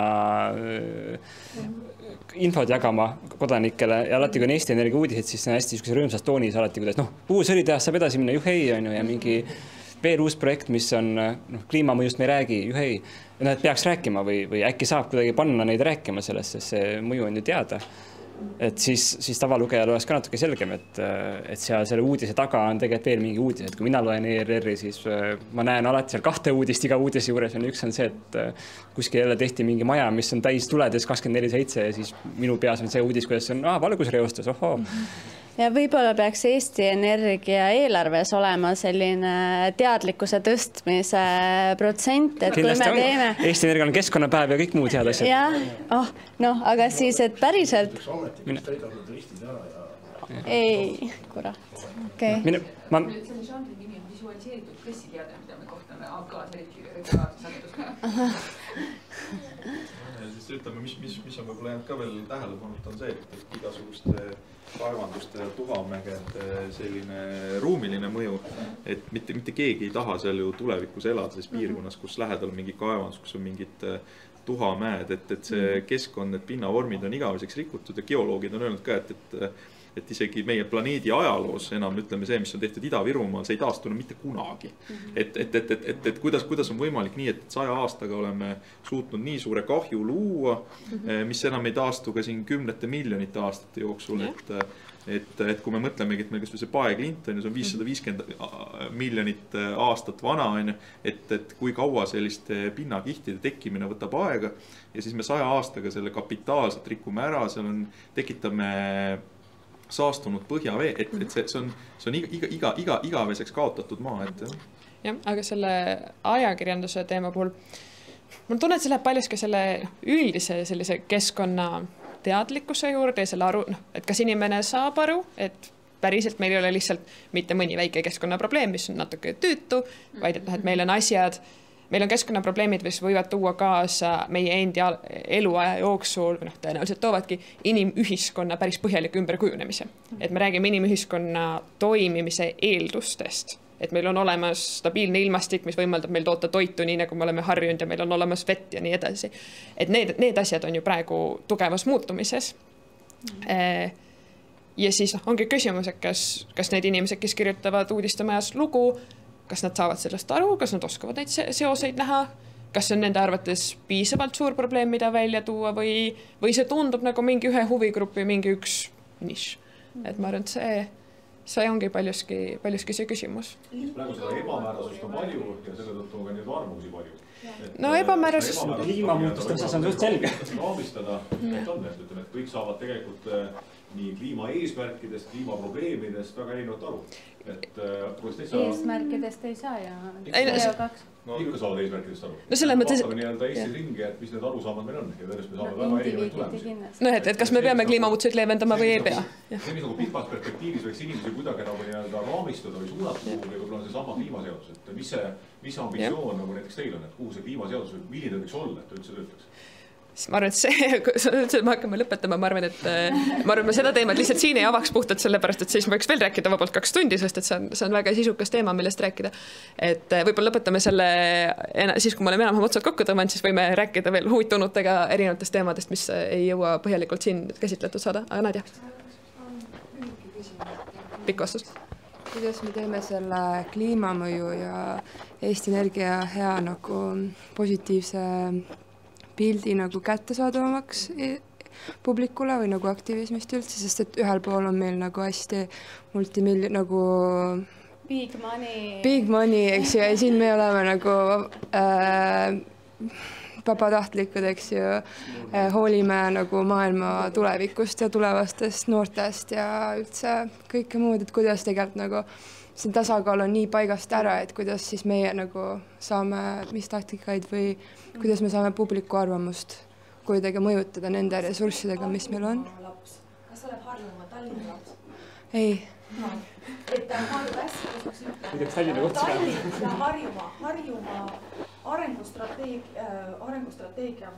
infod jagama kodanikele ja alati, kui on Eesti Energia uudised, siis on hästi rõõmsas toonis alati, kuidas uus õlitehas saab edasi minna, juhei on ju, ja mingi veel uus projekt, mis on kliimamõjust me ei räägi, juhei. Nad peaks rääkima või äkki saab kuidagi panna neid rääkima sellest, sest see mõju on ju teada. Et siis tavalugejal oleks ka natuke selgem, et seal selle uudise taga on tegelikult veel mingi uudis, et kui mina loen ERR-i, siis ma näen alati seal 2 uudist iga uudise juures. Üks on see, et kuskil jälle tehti mingi maja, mis on täis tuledes 24/7 ja siis minu peas on see uudis, kuidas on valgusreostus, ohoo. Ja võib-olla peaks Eesti Energia eelarves olema selline teadlikkuse tõstmise protsent, et kui me teeme... Eesti Energia on keskkonnapäev ja kõik muud head asjad. Jah, aga siis, et päriselt... Ei, kurat. Okei. Selle žanri nimi on visualiseeritud pressiteade, mida me kohtame AK-s eriti regulaarse ütleme, mis on võib-olla jäänud ka veel tähelepanuta, on see, et igasuguste kaevanduste ja tuhamägede selline ruumiline mõju, et mitte keegi ei taha seal ju tulevikus elada selles piirkonnas, kus lähedal mingi kaevandus, kus on mingid tuhamäed, et see keskkond, need pinnavormid on igaveseks rikutud ja geoloogid on öelnud ka, et isegi meie planeedi ajaloos enam ütleme see, mis on tehtud Ida-Virumaal, see ei taastunud mitte kunagi. Et kuidas on võimalik nii, et 100 aastaga oleme suutnud nii suure kahju luua, mis enam ei taastu ka siin 10 miljonite aastate jooksul, et kui me mõtlemegi, et meil kas või see paeklint on, see on 550 miljonit aastat vana, et kui kaua selliste pinnakihtide tekkimine võtab aega ja siis me 100 aastaga selle kapitaalselt rikume ära, tekitame saastunud põhjavee, et see on igaveseks kaotatud maa. Jah, aga selle ajakirjanduse teema puhul, ma tunnen, et see läheb paljuski selle üldise sellise keskkonna teadlikkuse juurde ja selle aru, et kas inimene saab aru, et päriselt meil ei ole lihtsalt mitte mõni väike keskkonnaprobleem, mis on natuke tüütu, vaid et meil on asjad, meil on keskkonnaprobleemid, mis võivad tuua kaasa meie endi eluaja jooksul, tõenäoliselt toovadki inimühiskonna päris põhjaliku ümberkujunemise. Et me räägime inimühiskonna toimimise eeldustest, et meil on olemas stabiilne ilmastik, mis võimaldab meil toota toitu nii, nagu me oleme harjunud ja meil on olemas vett ja nii edasi. Et need asjad on ju praegu tugevas muutumises. Ja siis ongi küsimus, et kas need inimesed, kes kirjutavad uudistemajas lugu, kas nad saavad sellest aru, kas nad oskavad neid seoseid näha, kas on nende arvates piisavalt suur probleem, mida välja tuua või see tundub nagu mingi ühe huvigrupi, mingi üks niš. Et ma arvan, et see ongi paljuski see küsimus. Praegu seda ebamäärasust on palju ja selle tõttu on ka neid arvamusi palju. No ebamäärasus... Kliimamuutuste osas on suht selge. Raamistada, et kõik saavad tegelikult nii kliima eesmärkidest, kliimaprobleemidest väga erinevalt aru. Eesmärkidest ei saa ja CO2. No ikka saavad eesmärkidest aru. No selle mõttes... Vaatame nii-öelda Eesti ringi, et mis need arusaamad meil on ja tõenäoliselt me saame väga erinevaid tulemusi. No et kas me peame kliimamuutuseid leevendama või ei pea? See, mis nagu pikas perspektiivis võiks inimesi kuidagi nagu nii-öelda raamistada või suunata kuhugi, võib-olla on see sama kliimaseadus, et mis ambitsioon nagu näiteks teil on, et kuhu see kliimaseadus või milline võiks olla, et üldse töötaks? Ma arvan, et me hakkame lõpetama, ma arvan, et seda teemat lihtsalt siin ei avaks puhtalt sellepärast, et siis me võiks veel rääkida vabalt 2 tundi, sest et see on väga sisukas teema, millest rääkida. Et võib-olla lõpetame selle, siis kui me oleme enam otsad kokku tõmmanud, siis võime rääkida veel huvitunutega erinevatest teemadest, mis ei jõua põhjalikult siin käsitletud saada. Aga Nadja? Pikk vastus. Kuidas me teeme selle kliimamõju ja Eesti Energia hea nagu positiivse pildi nagu kättesaadavamaks publikule või nagu aktivismist üldse, sest et ühel pool on meil nagu hästi nagu big money, eks ju, ja siin me oleme nagu vabatahtlikud, eks ju, hoolime nagu maailma tulevikust ja tulevastest noortest ja üldse kõike muud, et kuidas tegelikult nagu see tasakaal on nii paigast ära, et kuidas siis meie nagu saame mis taktikaid või kuidas me saame publiku arvamust kuidagi mõjutada nende ressurssidega, mis meil on. Kas sa oled Harjumaa Tallinna laps? Ei. Et Tallinn ja Harjumaa arengustrateegia,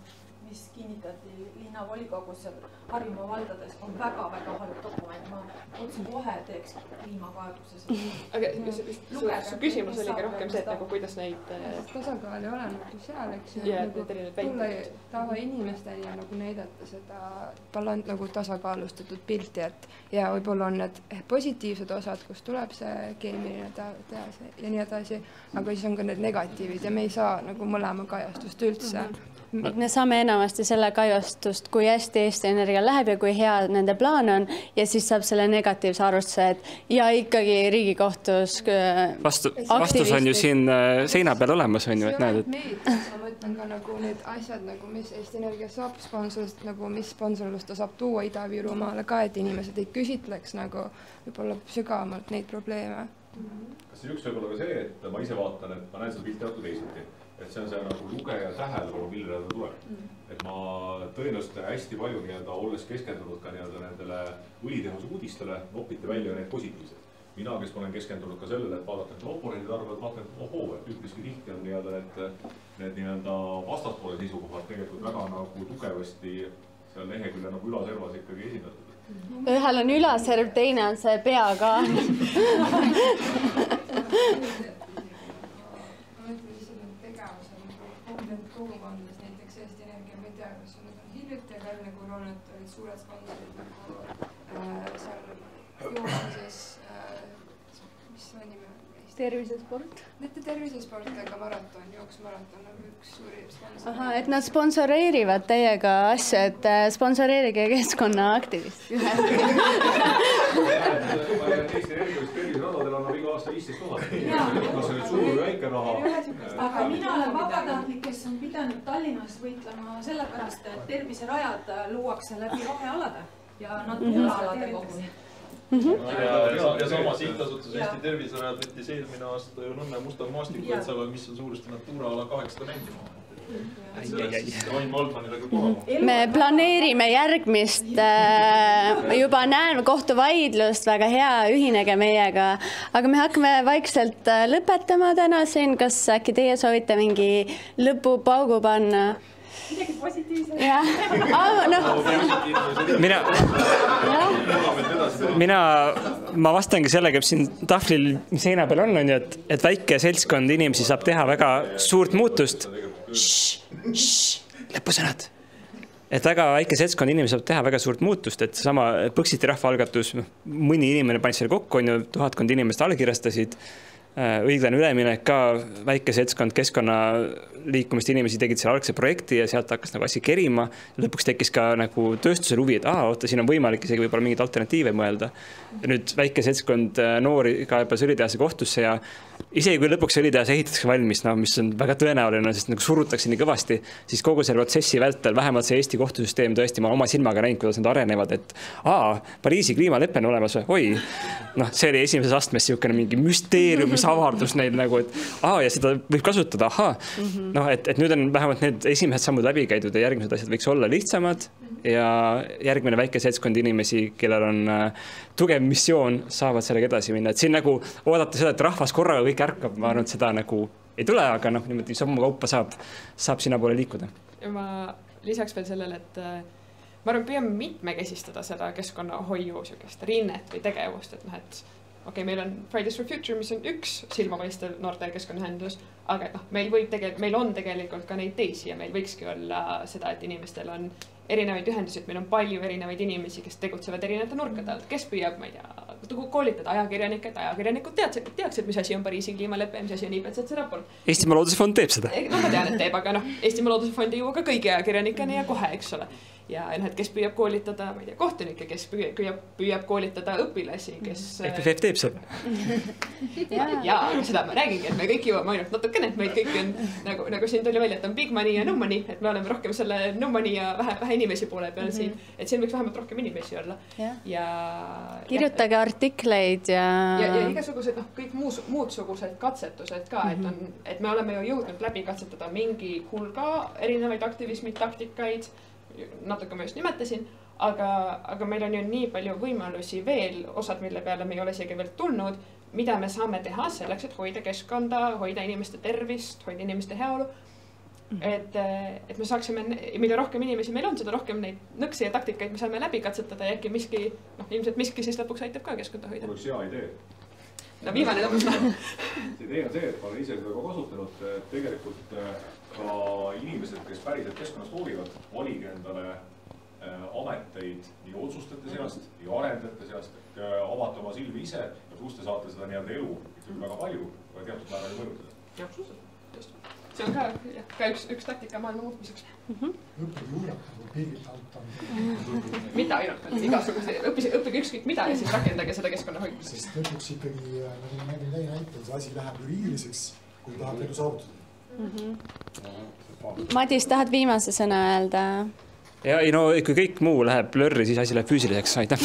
mis kinnitati linnavolikogus Harjumaa valdades, on väga-väga halb dokument. Ma otsin kohe teeks kliimakaebuses. Aga su küsimus oligi rohkem see, et nagu kuidas neid... Tasakaal ei ole nagu seal, eks ju. Tulla tava inimesteni ja nagu näidata seda nagu tasakaalustatud pilti, et ja võib-olla on need positiivsed osad, kus tuleb see keemiline tehase ja nii edasi, aga siis on ka need negatiivid ja me ei saa nagu mõlema kajastust üldse. Me saame enamasti selle kajastust, kui hästi Eesti Energia läheb ja kui hea nende plaan on ja siis saab selle negatiivse arvustuse, et ja ikkagi Riigikohtus vastus on ju siin seina peal olemas, on ju, et näed, et... Ma mõtlen ka nagu need asjad, nagu mis Eesti Energia saab sponsorist, nagu mis sponsorlust ta saab tuua Ida-Virumaale ka, et inimesed ei küsitleks nagu võib-olla sügavamalt neid probleeme. Kas see üks võib olla ka see, et ma ise vaatan, et ma näen seda pilti natuke teisiti? Et see on see nagu lugeja tähelepanu, millele ta tuleb. Et ma tõenäoliselt hästi palju olles keskendunud ka nendele õlitehase uudistele, nopiti välja need positiivsed. Mina, kes ma olen keskendunud ka sellele, et vaadata, et oponendid arvavad, vaatan, et ohoo, et üpriski tihti on need vastaspoole seisukohad tegelikult väga nagu tugevasti seal lehekülje nagu ülaservas ikkagi esindatud. Ühel on ülaserv, teine on see pea ka. Kogukondades näiteks Eesti Energia, ma ei tea, kas need on hiljuti, aga enne koroonat olid suured sponsorid nagu seal jooksmises, mis see nime on? Tervisesport? Mitte tervisesport, aga maraton, jooksmaraton on üks suuri sponsor. Aha, et nad sponsoreerivad teiega asju, et sponsoreerige keskkonnaaktivist. Eesti Energiast terviseradadel annab iga aasta 15 000. Kas see nüüd suur või väike raha? Aga mina olen vabatahtlik, kes on pidanud Tallinnas võitlema sellepärast, et terviserajad luuakse läbi rohealade ja naturaalade koguni. Ja sama sihtasutus Eesti Terviserajad võttis eelmine aasta ju Nõmme Mustal maastikukaitsealal, mis on suuresti Natura ala 800 mängima. Me planeerime järgmist, juba näeme kohtuvaidlust, väga hea, ühinege meiega, aga me hakkame vaikselt lõpetama täna siin, kas äkki teie soovite mingi lõpupaugu panna? Midagi positiivset. Ma vastangi sellega, siin tahvlil seina peal on ju, et väike seltskond inimesi saab teha väga suurt muutust. Lõpusõnad. Et väga väike seltskond inimesi saab teha väga suurt muutust, et sama Põxiti rahvaalgatus, mõni inimene pani selle kokku, on ju, 1000 inimest allkirjastasid, õiglane üleminek ka, väike seltskond keskkonnaliikumist inimesi tegid selle algse projekti ja sealt hakkas nagu asi kerima. Lõpuks tekkis ka nagu tööstusel huvi, et oota, siin on võimalik isegi võib-olla mingid alternatiive mõelda. Ja nüüd väike seltskond noori kaebas õlitehase kohtusse ja isegi kui lõpuks õlitehase ehitatakse valmis, mis on väga tõenäoline, sest nagu surutakse nii kõvasti, siis kogu selle protsessi vältel, vähemalt see Eesti kohtusüsteem tõesti ma oma silmaga näinud, kuidas nad arenevad, et Pariisi kliimalepe on olemas, oi, see oli esimeses astmes siukene mingi müsteerium, mis avardus neil nagu, et ja seda võib kasutada, et nüüd on vähemalt need esimesed sammud läbi käidud ja järgmised asjad võiks olla lihtsamad ja järgmine väike seltskond inimesi, kellel on tugev missioon, saavad sellega edasi minna. Et siin nagu oodata seda, et rahvas korraga kõik ärkab, ma arvan, et seda nagu ei tule, aga niimoodi sammu kaupa saab sinna poole liikuda. Ja ma lisaks veel sellele, et ma arvan, püüame mitmekesistada seda keskkonnahoiu rinnet või tegevust, et okei, meil on Fridays for Future, mis on üks silmapaistev noorte keskkonnaühendus, aga meil on tegelikult ka neid teisi ja meil võikski olla seda, et inimestel on erinevaid ühendusi, et meil on palju erinevaid inimesi, kes tegutsevad erinevate nurkade alt, kes püüab, ma ei tea, koolitada ajakirjanikke, et ajakirjanikud teaksid, mis asi on Pariisi kliimalepe, mis asi on IPCC raport. Eestimaa Looduse Fond teeb seda. Ma tean, et teeb, aga Eestimaa Looduse Fond ei jõua ka kõigi ajakirjanikeni ja kohe, eks ole. Ja et kes püüab koolitada, ma ei tea, kohtunikke, kes püüab koolitada õpilasi, kes... FFF teeb seda. Jaa, aga seda ma räägingi, et me kõik jõuame ainult natukene, et meid kõik on, nagu siin tuli välja, et on big money ja no money, et me oleme rohkem selle no money ja vähe inimesi poole peal siin, et siin võiks vähemalt rohkem inimesi olla. Ja kirjutage artikleid ja... Ja igasugused, kõik muudsugused katsetused ka, et me oleme ju jõudnud läbi katsetada mingi hulga erinevaid aktivismi taktikaid, natuke ma just nimetasin, aga meil on ju nii palju võimalusi veel, osad, mille peale me ei ole isegi veel tulnud, mida me saame teha selleks, et hoida keskkonda, hoida inimeste tervist, hoida inimeste heaolu. Et me saaksime, mida rohkem inimesi meil on, seda rohkem neid nõksi ja taktikaid me saame läbi katsetada ja äkki miski, ilmselt miski siis lõpuks aitab ka keskkonda hoida. Oleks hea idee. No viimane lõpus. See idee on see, et ma olen ise seda kasutanud, tegelikult ka inimesed, kes päriselt keskkonnast hoovivad, valige endale ameteid nii otsustajate seast, nii arendajate seast, avate oma silmi ise ja pluss te saate seda nii-öelda elu väga palju, aga teatud määral mõjutada. Ja, absoluutselt. See on ka üks taktika maailma muutmiseks. Õppige uurata, kui pilgit alt mida ainult, igasuguse, õppige ükskõik mida ja siis rakendage seda keskkonna hoidmiseks. Sest lõpuks ikkagi, nagu ma nägin teie näitel, see asi läheb juriidiliseks, kui tahab edu saavutada. Madis, tahad viimase sõna öelda? Ja kui kõik muu läheb blurri, siis asi läheb füüsiliseks, aitäh!